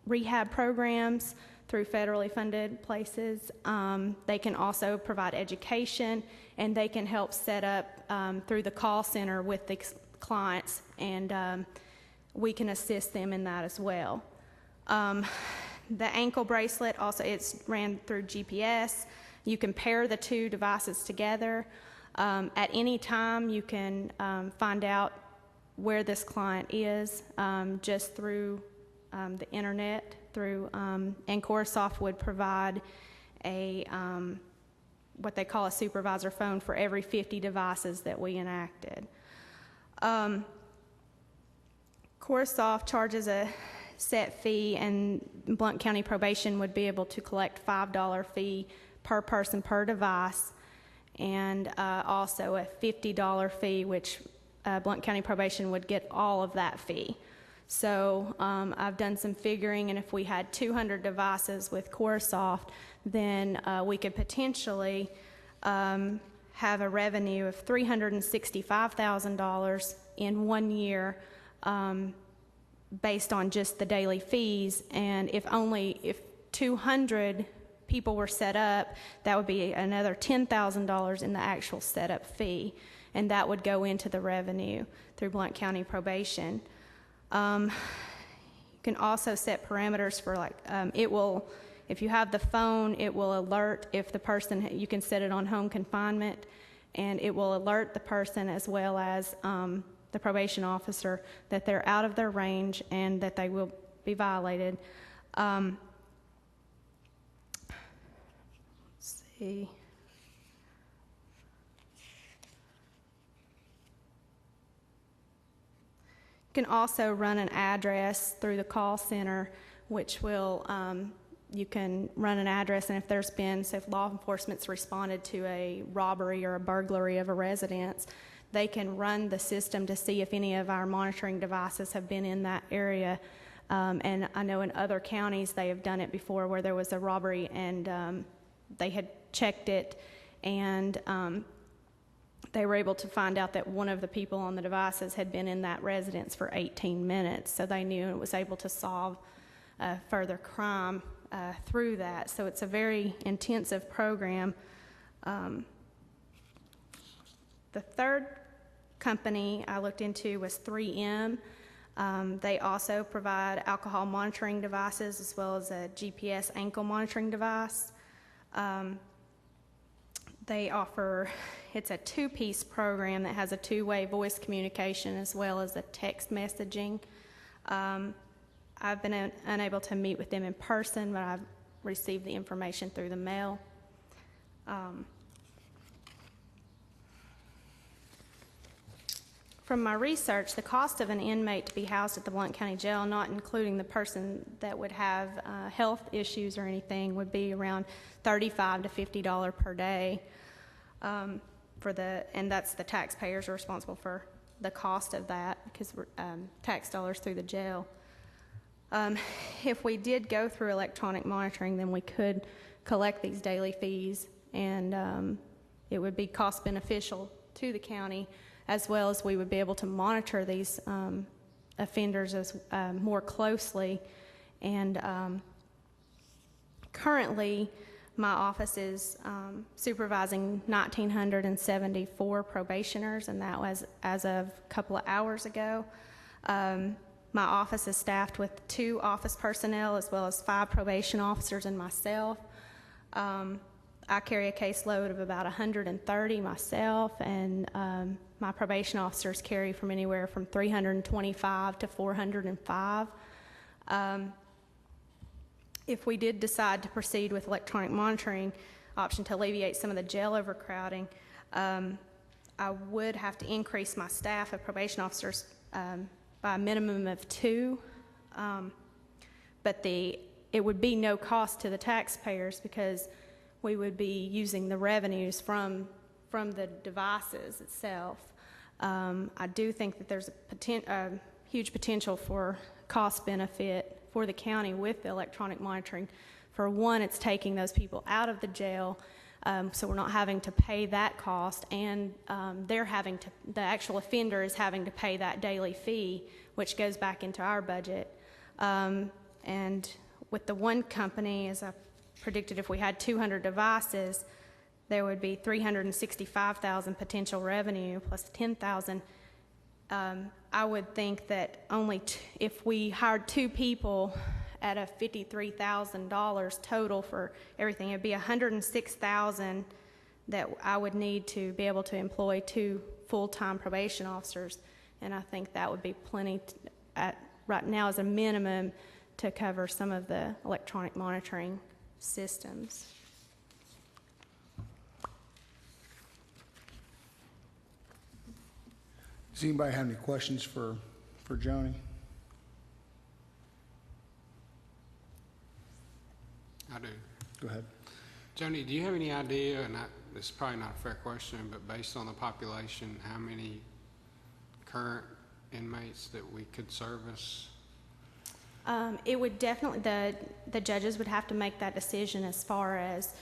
rehab programs through federally funded places. They can also provide education, and they can help set up through the call center with the clients, and we can assist them in that as well. The ankle bracelet also, it's ran through GPS. You can pair the two devices together. At any time, you can find out where this client is just through the internet. And Courthouse would provide a what they call a supervisor phone for every 50 devices that we enacted. Courthouse charges a set fee, and Blount County Probation would be able to collect $5 fee per person per device, and also a $50 fee, which Blount County Probation would get all of that fee. So I've done some figuring, and if we had 200 devices with Courthouse, then we could potentially have a revenue of $365,000 in 1 year based on just the daily fees. And if 200 people were set up, that would be another $10,000 in the actual setup fee, and that would go into the revenue through Blount County Probation. You can also set parameters for if you have the phone, it will alert if the person, you can set it on home confinement, and it will alert the person as well as the probation officer that they're out of their range and that they will be violated. Let's see. You can also run an address through the call center, which will, you can run an address, and if there's been, so if law enforcement's responded to a robbery or a burglary of a residence, they can run the system to see if any of our monitoring devices have been in that area. And I know in other counties they have done it before, where there was a robbery and they had checked it, and they were able to find out that one of the people on the devices had been in that residence for 18 minutes. So they knew and was able to solve further crime through that. So it's a very intensive program. The third company I looked into was 3M. They also provide alcohol monitoring devices as well as a GPS ankle monitoring device. They offer, it's a two-piece program that has a two-way voice communication as well as a text messaging. I've been unable to meet with them in person, but I've received the information through the mail. From my research, the cost of an inmate to be housed at the Blount County Jail, not including the person that would have health issues or anything, would be around $35 to $50 per day. And that's the taxpayers are responsible for the cost of that, because tax dollars through the jail. If we did go through electronic monitoring, then we could collect these daily fees, and it would be cost beneficial to the county, as well as we would be able to monitor these offenders as more closely. And currently, my office is supervising 1,974 probationers, and that was as of a couple of hours ago. My office is staffed with 2 office personnel as well as 5 probation officers and myself. I carry a caseload of about 130 myself, and my probation officers carry from anywhere from 325 to 405. If we did decide to proceed with electronic monitoring option to alleviate some of the jail overcrowding, I would have to increase my staff of probation officers by a minimum of 2, but it would be no cost to the taxpayers, because we would be using the revenues from the devices itself. I do think that there's a huge potential for cost benefit for the county with the electronic monitoring, For one, it's taking those people out of the jail, so we're not having to pay that cost, and the actual offender is having to pay that daily fee, which goes back into our budget. And with the one company, as I predicted, if we had 200 devices, there would be 365,000 potential revenue plus 10,000. I would think that if we hired 2 people at a $53,000 total for everything, it'd be 106,000 that I would need to be able to employ 2 full-time probation officers, and I think that would be plenty right now as a minimum to cover some of the electronic monitoring systems. Does anybody have any questions for Joni? I do. Go ahead. Joni, do you have any idea, and this is probably not a fair question, but based on the population, how many current inmates that we could service? It would definitely, the judges would have to make that decision as far as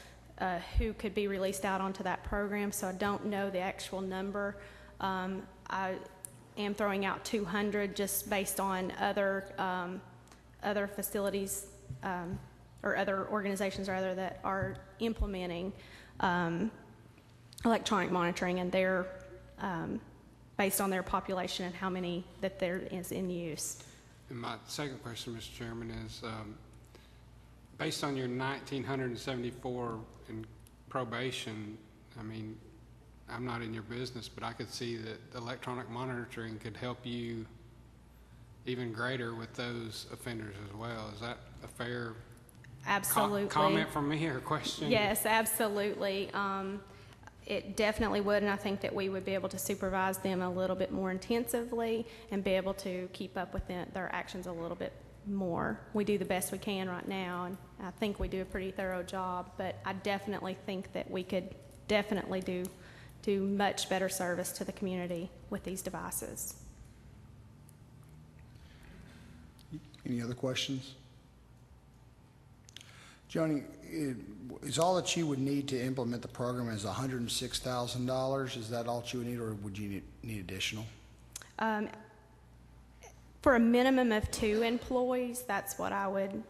who could be released out onto that program, so I don't know the actual number. I am throwing out 200 just based on other facilities or other organizations rather that are implementing electronic monitoring, and they're based on their population and how many that there is in use. And my second question, Mr. Chairman, is based on your 1,974 in probation, I mean, I'm not in your business, but I could see that electronic monitoring could help you even greater with those offenders as well. Is that a fair comment from me or question? Yes, absolutely. It definitely would, and I think that we would be able to supervise them a little bit more intensively and be able to keep up with their actions a little bit more. We do the best we can right now, and I think we do a pretty thorough job, but I definitely think that we could definitely do much better service to the community with these devices. Any other questions? Joni, is all that you would need to implement the program is $106,000? Is that all that you would need, or would you need additional? For a minimum of 2 employees, that's what I would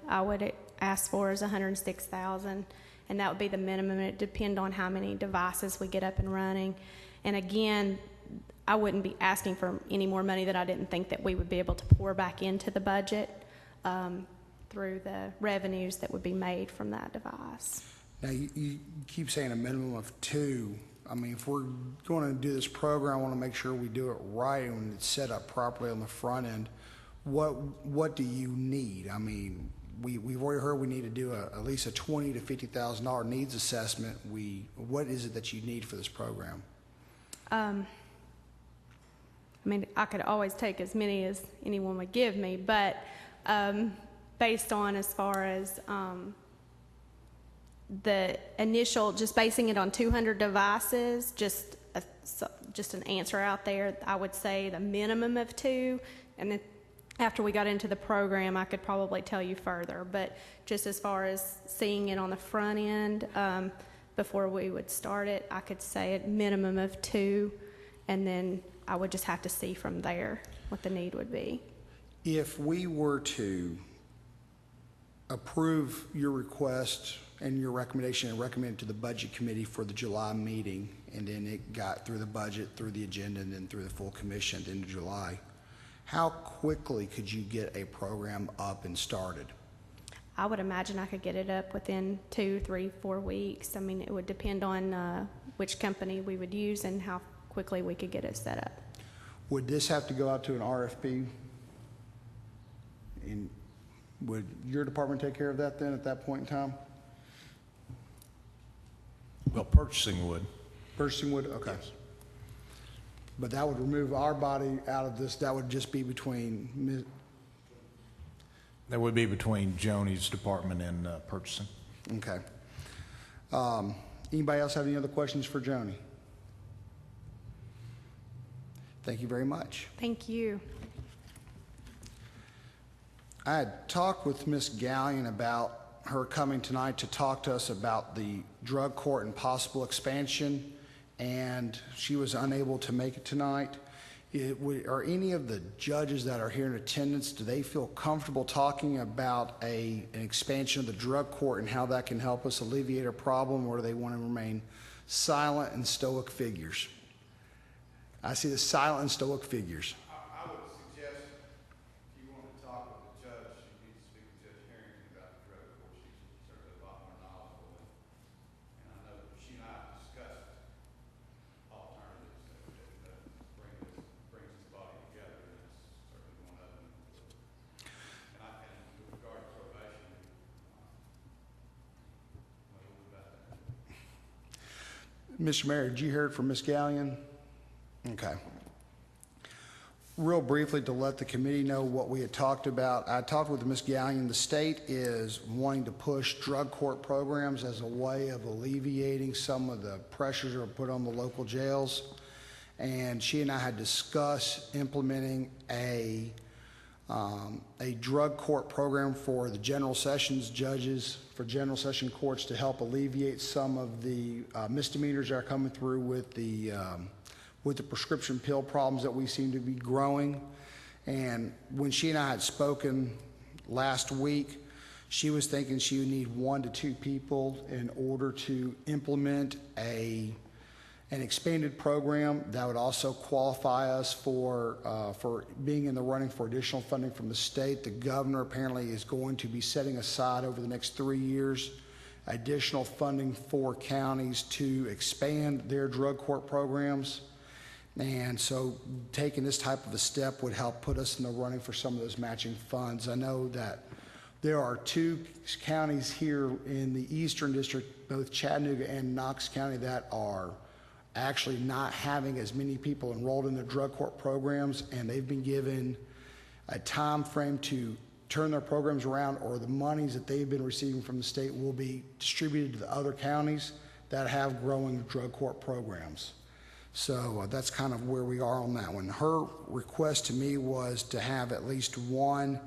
ask for, is $106,000, and that would be the minimum. It depends on how many devices we get up and running. And again, I wouldn't be asking for any more money that I didn't think that we would be able to pour back into the budget through the revenues that would be made from that device. Now, you keep saying a minimum of 2. I mean, if we're going to do this program, I want to make sure we do it right and it's set up properly on the front end. What do you need? I mean, we've already heard we need to do at least a $20,000 to $50,000 needs assessment. What is it that you need for this program? I mean, I could always take as many as anyone would give me, but based on as far as the initial, just basing it on 200 devices, just an answer out there, I would say the minimum of 2, and then after we got into the program, I could probably tell you further, but just as far as seeing it on the front end, before we would start it, I could say a minimum of 2, and then I would just have to see from there what the need would be. If we were to approve your request and your recommendation and recommend it to the budget committee for the July meeting, and then it got through the budget, through the agenda, and then through the full commission at the end of July, how quickly could you get a program up and started? I would imagine I could get it up within 2, 3, 4 weeks. I mean, it would depend on which company we would use and how quickly we could get it set up. Would this have to go out to an RFP? And would your department take care of that then at that point in time? Well, purchasing would. Purchasing would? Okay. But that would remove our body out of this. That would just be between. That would be between Joni's department and purchasing. Okay. Anybody else have any other questions for Joni? Thank you very much. Thank you. I had talked with Ms. Gallion about her coming tonight to talk to us about the drug court and possible expansion, and she was unable to make it tonight. Are any of the judges that are here in attendance, do they feel comfortable talking about an expansion of the drug court and how that can help us alleviate a problem, or do they want to remain silent and stoic figures? I see the silent and stoic figures. I would suggest if you want to talk with the judge, you need to speak with Judge Harrington about the drug court. She's certainly a lot more knowledgeable. And I know that she and I have discussed alternatives that brings this body together, and that's certainly one of them. And with regard to probation, what about that? Mr. Mayor, did you hear it from Ms. Gallion? Okay. Real briefly, to let the committee know what we had talked about, I talked with Ms. Gallion. The state is wanting to push drug court programs as a way of alleviating some of the pressures that are put on the local jails. And she and I had discussed implementing a drug court program for the general sessions judges, for general session courts, to help alleviate some of the misdemeanors that are coming through with the prescription pill problems that we seem to be growing. And when she and I had spoken last week, she was thinking she would need 1 to 2 people in order to implement an expanded program that would also qualify us for being in the running for additional funding from the state. The governor apparently is going to be setting aside over the next 3 years additional funding for counties to expand their drug court programs. And so taking this type of a step would help put us in the running for some of those matching funds. I know that there are 2 counties here in the Eastern District, both Chattanooga and Knox County, that are actually not having as many people enrolled in their drug court programs, and they've been given a time frame to turn their programs around, or the monies that they've been receiving from the state will be distributed to the other counties that have growing drug court programs. So that's kind of where we are on that one. Her request to me was to have at least 1,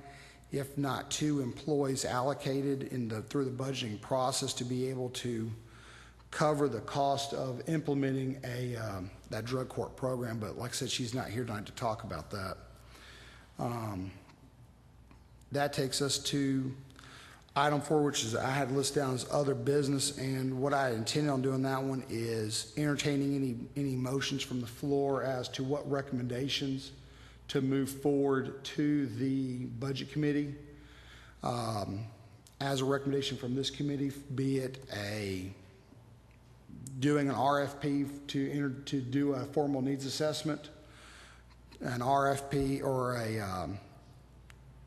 if not 2, employees allocated through the budgeting process to be able to cover the cost of implementing that drug court program. But like I said, she's not here tonight to talk about that. That takes us to item 4, which is I had listed down as other business, and what I intended on doing that one is entertaining any motions from the floor as to what recommendations to move forward to the budget committee. As a recommendation from this committee, be it doing an RFP to do a formal needs assessment, an RFP, or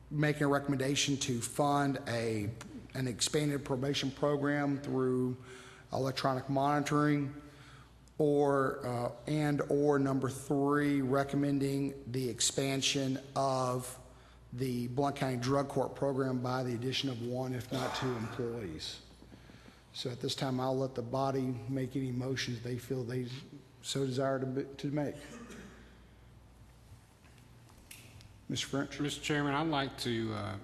making a recommendation to fund an expanded probation program through electronic monitoring, or number 3, recommending the expansion of the Blount County Drug Court program by the addition of 1, if not 2, employees. So at this time, I'll let the body make any motions they feel they so desire to make. Mr. French? Mr. Chairman, I'd like to, I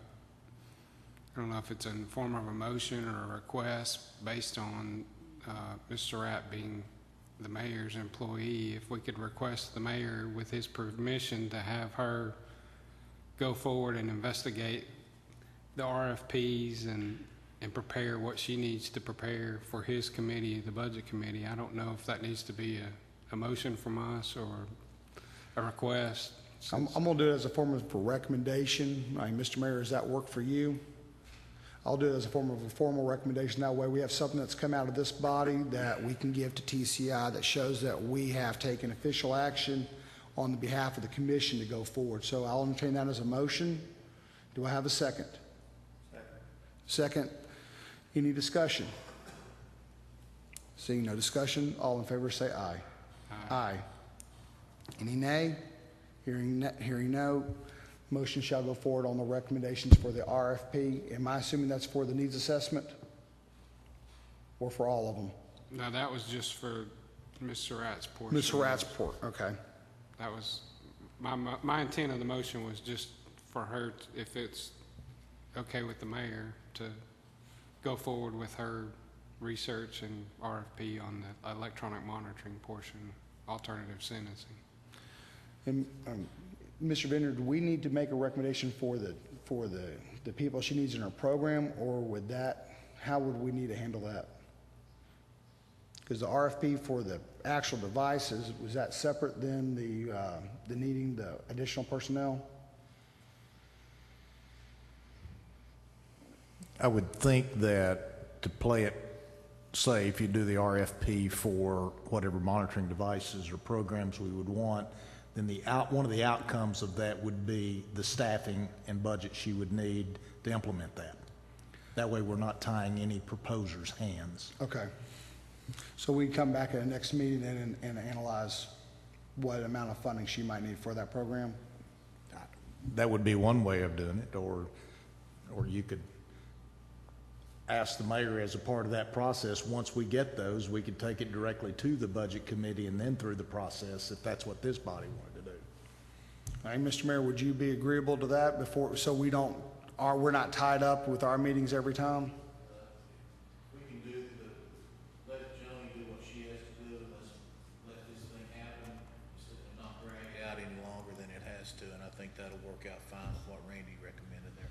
don't know if it's in the form of a motion or a request based on Ms. Surratt being the mayor's employee, if we could request the mayor, with his permission, to have her go forward and investigate the RFPs and prepare what she needs to prepare for his committee, the budget committee. I don't know if that needs to be a motion from us or a request. I'm going to do it as a form of a recommendation. Mr. Mayor, does that work for you? I'll do it as a form of a formal recommendation. That way we have something that's come out of this body that we can give to TCI that shows that we have taken official action on the behalf of the commission to go forward. So I'll entertain that as a motion. Do I have a second? Second. Any discussion? Seeing no discussion, all in favor say aye. Aye. Any nay? Hearing no, motion shall go forward on the recommendations for the RFP. Am I assuming that's for the needs assessment or for all of them? No, that was just for Ms. Surratt's portion. Ms. Surratt's report, okay. That was, my intent of the motion was just for her, if it's okay with the mayor, to go forward with her research and RFP on the electronic monitoring portion, alternative sentencing. And, Mr. Vender, do we need to make a recommendation for the people she needs in her program, or would that, how would we need to handle that? Because the RFP for the actual devices, was that separate than the needing the additional personnel? I would think that to play it safe, if you do the RFP for whatever monitoring devices or programs we would want, then one of the outcomes of that would be the staffing and budget she would need to implement that. That way we're not tying any proposer's hands. Okay. So we'd come back at the next meeting then and analyze what amount of funding she might need for that program? That would be one way of doing it, or you could ask the mayor as a part of that process, once we get those, we could take it directly to the budget committee and then through the process, if that's what this body wanted to do. All right, Mr. Mayor, would you be agreeable to that before, so we're not tied up with our meetings every time? We can do let Joni do what she has to do, let's let this thing happen, so it not drag it out any longer than it has to, and I think that'll work out fine with what Randy recommended there.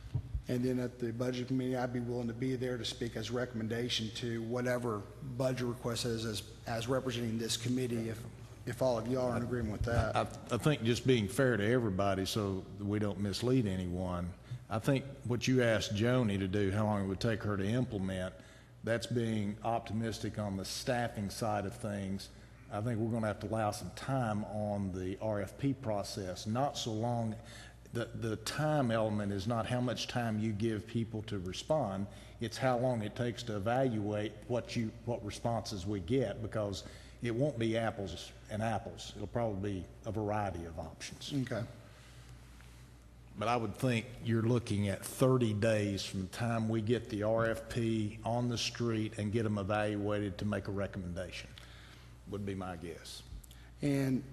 And then at the budget committee, I'd be willing to be there to speak as recommendation to whatever budget request is as representing this committee, if all of y'all are in agreement with that. I think just being fair to everybody so that we don't mislead anyone, I think what you asked Joni to do, how long it would take her to implement, that's being optimistic on the staffing side of things. I think we're going to have to allow some time on the RFP process, not so long. The time element is not how much time you give people to respond, it's how long it takes to evaluate what responses we get, because it won't be apples and apples. It'll probably be a variety of options. Okay. But I would think you're looking at 30 days from the time we get the RFP on the street and get them evaluated to make a recommendation, would be my guess. And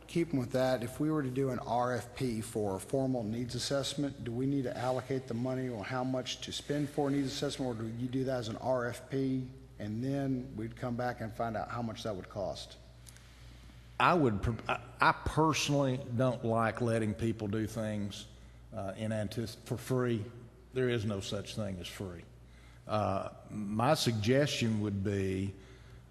keeping with that, if we were to do an RFP for a formal needs assessment, do we need to allocate the money or how much to spend for a needs assessment, or do you do that as an RFP and then we'd come back and find out how much that would cost? I personally don't like letting people do things for free. There is no such thing as free. My suggestion would be,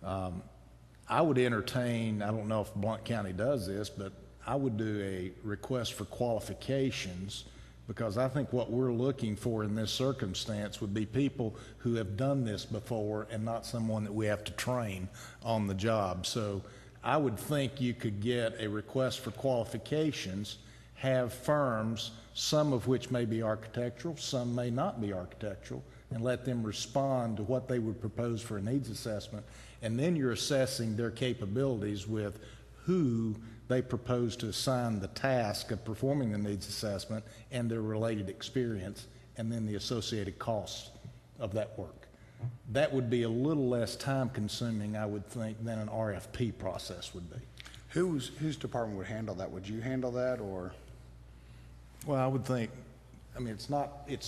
I would entertain, I don't know if Blount County does this, but I would do a request for qualifications, because I think what we're looking for in this circumstance would be people who have done this before and not someone that we have to train on the job. So I would think you could get a request for qualifications, have firms, some of which may be architectural, some may not be architectural, and let them respond to what they would propose for a needs assessment. And then you're assessing their capabilities with who they propose to assign the task of performing the needs assessment and their related experience, and then the associated costs of that work. That would be a little less time consuming, I would think, than an RFP process would be. Whose department would handle that? Would you handle that, or? Well, I would think, I mean, it's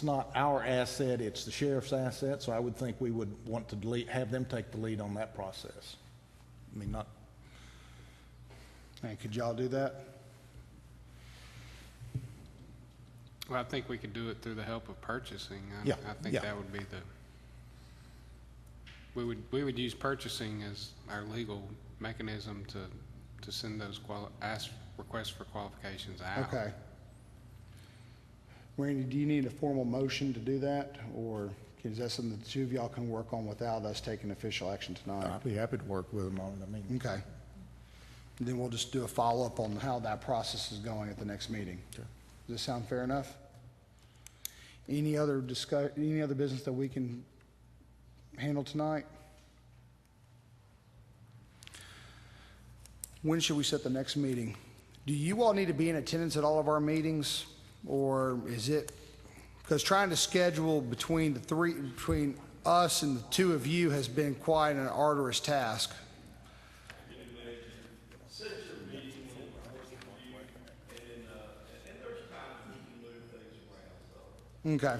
not our asset, it's the sheriff's asset, so I would think we would want to have them take the lead on that process. I mean, not. And could y'all do that? Well, I think we could do it through the help of purchasing. I think that would be we would use purchasing as our legal mechanism to send those requests for qualifications out. Okay. Randy, do you need a formal motion to do that, or is that something the two of y'all can work on without us taking official action tonight? I'd be happy to work with them on it. I mean, Okay. And then we'll just do a follow-up on how that process is going at the next meeting. Sure. Does this sound fair enough? Any other business that we can handle tonight? When should we set the next meeting? Do you all need to be in attendance at all of our meetings, or is it, because trying to schedule between us and the two of you has been quite an arduous task. Okay.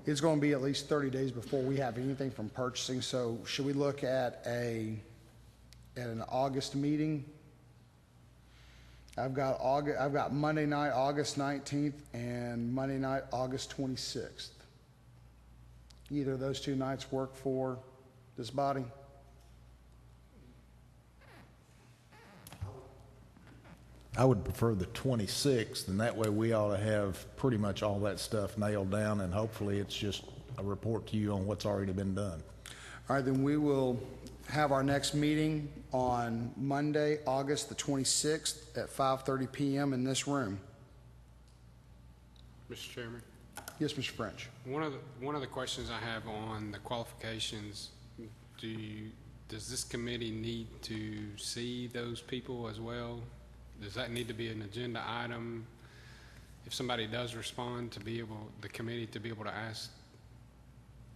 It's going to be at least 30 days before we have anything from purchasing, so should we look at an August meeting? I've got Monday night, August 19th, and Monday night, August 26th. Either of those two nights work for this body? I would prefer the 26th, and that way we ought to have pretty much all that stuff nailed down, and hopefully it's just a report to you on what's already been done. All right, then we will have our next meeting on Monday, August the 26th at 5:30 p.m. in this room. Mr. Chairman, Yes, Mr. French. one of the questions I have on the qualifications, does this committee need to see those people as well? Does that need to be an agenda item? If somebody does respond, the committee to be able to ask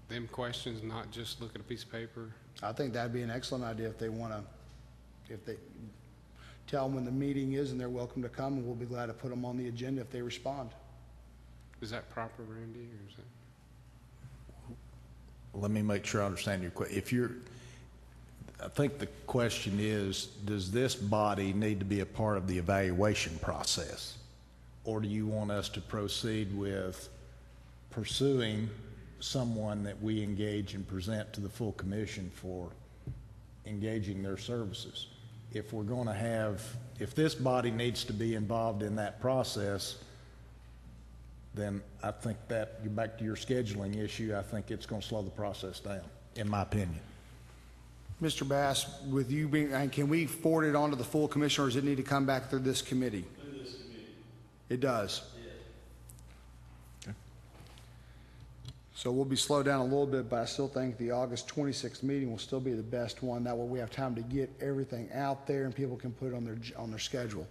them questions, not just look at a piece of paper? I think that'd be an excellent idea if they tell them when the meeting is and they're welcome to come, and we'll be glad to put them on the agenda if they respond. Is that proper, Randy, or is that? Let me make sure I understand your question. I think the question is, does this body need to be a part of the evaluation process? Or do you want us to proceed with pursuing someone that we engage and present to the full commission for engaging their services? If this body needs to be involved in that process, then I think that, back to your scheduling issue, I think it's going to slow the process down, in my opinion. Mr. Bass, with you being, and can we forward it on to the full commission, or does it need to come back through this committee? Through this committee. It does? Okay. So we'll be slowed down a little bit, but I still think the August 26th meeting will still be the best one. That way we have time to get everything out there and people can put it on their schedule.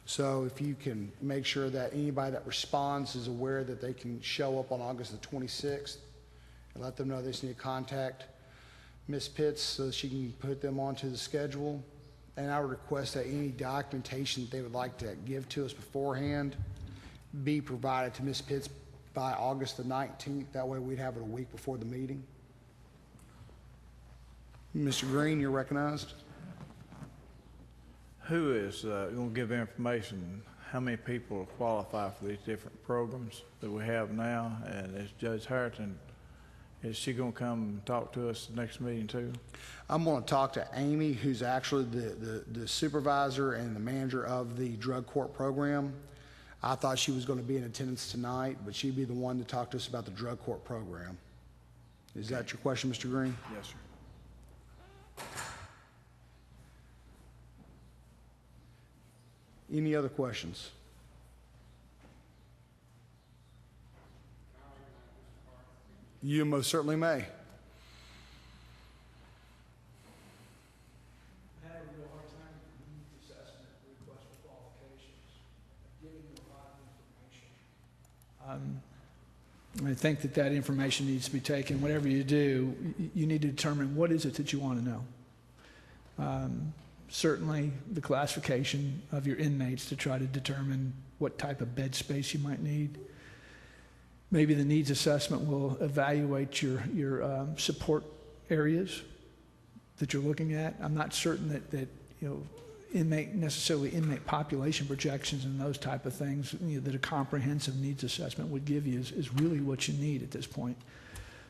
So if you can make sure that anybody that responds is aware that they can show up on August the 26th, and let them know they just need to contact Ms. Pitts so that she can put them onto the schedule. And I would request that any documentation that they would like to give to us beforehand be provided to Ms. Pitts by August the 19th. That way we'd have it a week before the meeting. Mr. Green, you're recognized. Who is going to give information, how many people qualify for these different programs that we have now? And is Judge Harrington, is she going to come and talk to us the next meeting too? I'm going to talk to Amy, who's actually the supervisor and the manager of the drug court program. I thought she was going to be in attendance tonight, but she'd be the one to talk to us about the drug court program. Is that your question, Mr. Green? Yes, sir. Any other questions? You most certainly may. I had a real hard time with the needs assessment request for qualifications. I've given you a lot of information. I think that information needs to be taken. Whatever you do, you need to determine what is it that you want to know. Certainly the classification of your inmates to try to determine what type of bed space you might need. Maybe the needs assessment will evaluate your support areas that you're looking at. I'm not certain that inmate population projections and those type of things that a comprehensive needs assessment would give you is really what you need at this point.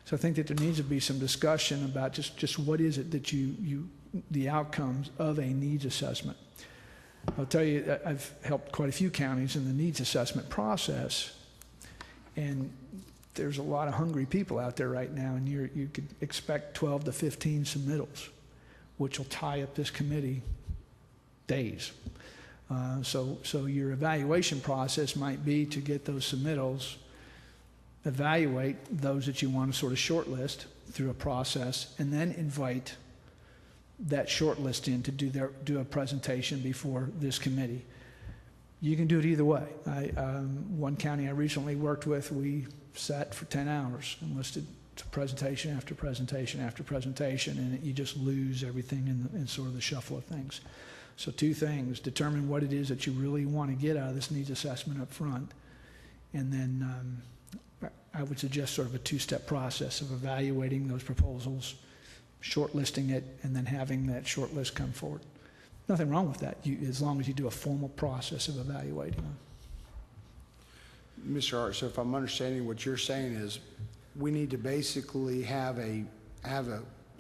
So I think that there needs to be some discussion about just what is it that the outcomes of a needs assessment. I'll tell you, I've helped quite a few counties in the needs assessment process, and there's a lot of hungry people out there right now, and you could expect 12 to 15 submittals, which will tie up this committee days. So your evaluation process might be to get those submittals, evaluate those that you want to sort of shortlist through a process, and then invite that shortlist in to do a presentation before this committee. You can do it either way. One county I recently worked with, we sat for 10 hours and listed presentation after presentation after presentation, and you just lose everything in sort of the shuffle of things. So two things: determine what it is that you really want to get out of this needs assessment up front, and then would suggest sort of a two-step process of evaluating those proposals, shortlisting it, and then having that short list come forward. Nothing wrong with that, as long as you do a formal process of evaluating them. Mr. Hart, so if I'm understanding what you're saying is, we need to basically have a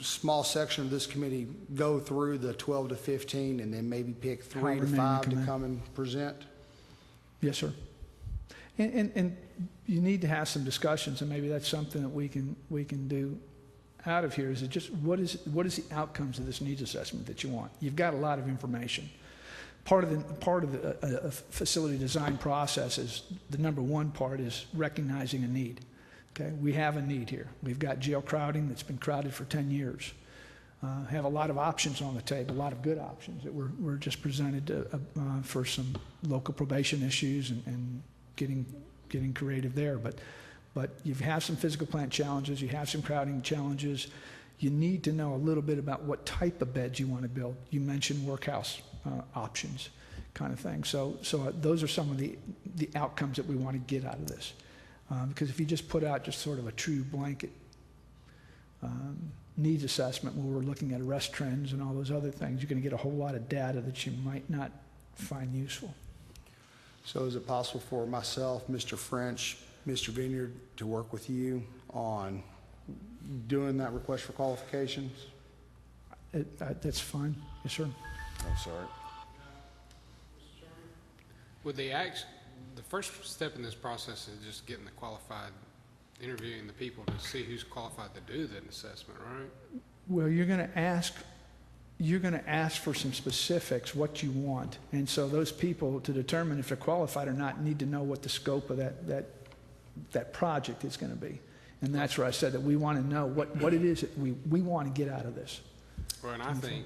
small section of this committee go through the 12 to 15 and then maybe pick 3 to However many 5 to come in. come and present? Yes, sir. And you need to have some discussions, and maybe that's something that we can do out of here. Is it just what is the outcomes of this needs assessment that you want? You've got a lot of information. Part of the facility design process is the number one part is recognizing a need. Okay, we have a need here. We've got jail crowding that's been crowded for 10 years. Have a lot of options on the table, a lot of good options that were just presented for some local probation issues and getting creative there. But you have some physical plant challenges, you have some crowding challenges. You need to know a little bit about what type of beds you want to build. You mentioned workhouse options kind of thing. So those are some of the outcomes that we want to get out of this. Because if you just put out just sort of a true blanket needs assessment where we're looking at arrest trends and all those other things, you're going to get a whole lot of data that you might not find useful. So is it possible for myself, Mr. French, Mr. Vineyard, to work with you on doing that request for qualifications? That's fine. Yes, sir. I'm sorry. With the first step in this process is just getting the qualified, interviewing the people to see who's qualified to do that assessment, right? Well, you're going to ask for some specifics, what you want. And so those people, to determine if they're qualified or not, need to know what the scope of that project is going to be. And that's where I said that we want to know what it is that we want to get out of this. Well, and I think,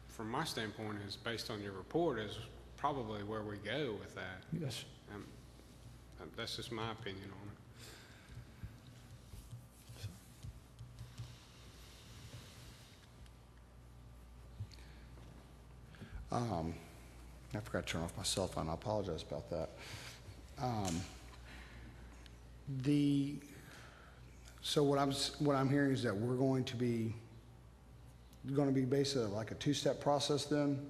from my standpoint, is based on your report, is probably where we go with that. Yes. That's just my opinion on it. I forgot to turn off my cell phone. I apologize about that. So what I'm hearing is that we're going to be basically like a two-step process then?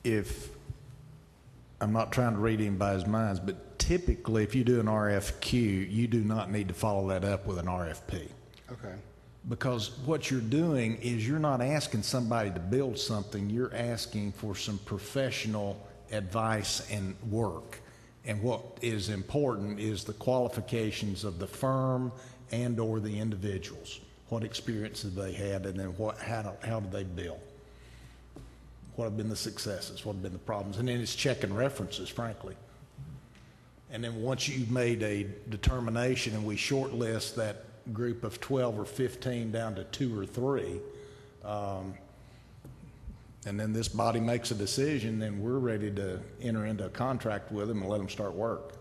If, I'm not trying to read anybody's minds, but typically if you do an RFQ, you do not need to follow that up with an RFP. Okay. Because what you're doing is you're not asking somebody to build something, you're asking for some professional advice and work. And what is important is the qualifications of the firm and or the individuals. What experience have they had, and then how do they build? What have been the successes? What have been the problems? And then it's checking references, frankly. And then once you've made a determination and we shortlist that group of 12 or 15 down to 2 or 3, and then this body makes a decision, then we're ready to enter into a contract with them and let them start work.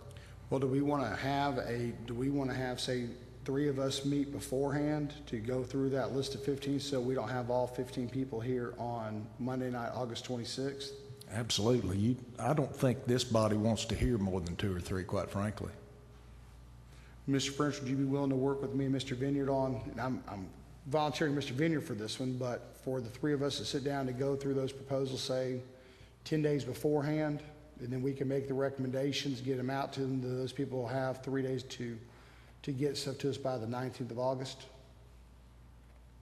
Well, do we want to have, say, 3 of us meet beforehand to go through that list of 15 so we don't have all 15 people here on Monday night, August 26th? Absolutely. I don't think this body wants to hear more than 2 or 3, quite frankly. Mr. French, would you be willing to work with me and Mr. Vineyard on, and I'm volunteering Mr. Vineyard for this one, but for the 3 of us to sit down to go through those proposals, say, 10 days beforehand, and then we can make the recommendations, get them out to them, those people will have 3 days to get stuff to us by the 19th of August.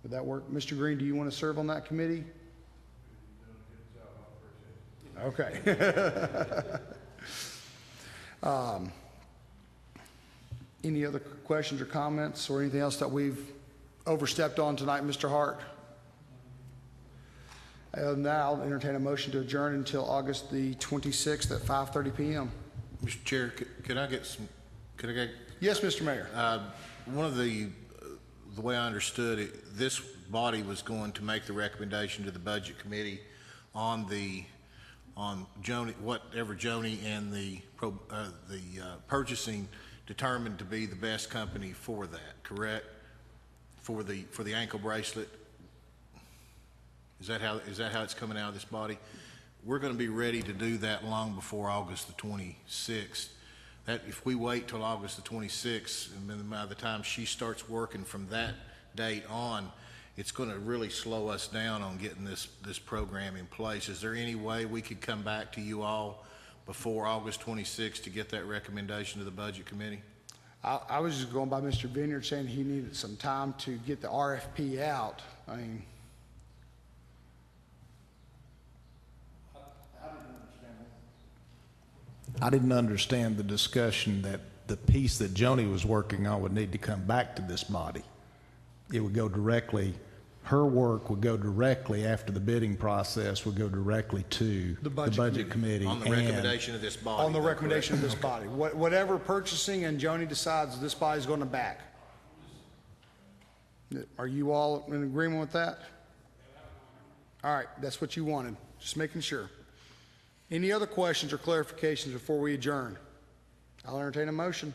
Would that work? Mr. Green, do you want to serve on that committee? Okay. Any other questions or comments or anything else that we've overstepped on tonight, Mr. Hart? Now I'll entertain a motion to adjourn until August the 26th at 5:30 p.m. Mr. Chair, could I get Yes, Mr. Mayor. one of the way I understood it, this body was going to make the recommendation to the Budget Committee on Joni, whatever Joni and the purchasing determined to be the best company for that, correct? For the ankle bracelet? Is that how it's coming out of this body? We're going to be ready to do that long before August the 26th. that if we wait till August the 26th, and then by the time she starts working from that date on, it's going to really slow us down on getting this program in place. Is there any way we could come back to you all before August 26th to get that recommendation to the Budget Committee? I was just going by Mr. Vineyard saying he needed some time to get the RFP out. I mean, I didn't understand the discussion that the piece that Joni was working on would need to come back to this body. It would go directly, her work would go directly after the bidding process, would go directly to The the Budget Budget Committee. On the and- recommendation of this body? on the though, recommendation of correct? this body. Whatever purchasing and Joni decides this body's going to back. Are you all in agreement with that? All right, that's what you wanted, just making sure. Any other questions or clarifications before we adjourn? I'll entertain a motion.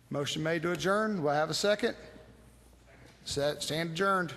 Motion made to adjourn. Do I have a second? Stand adjourned.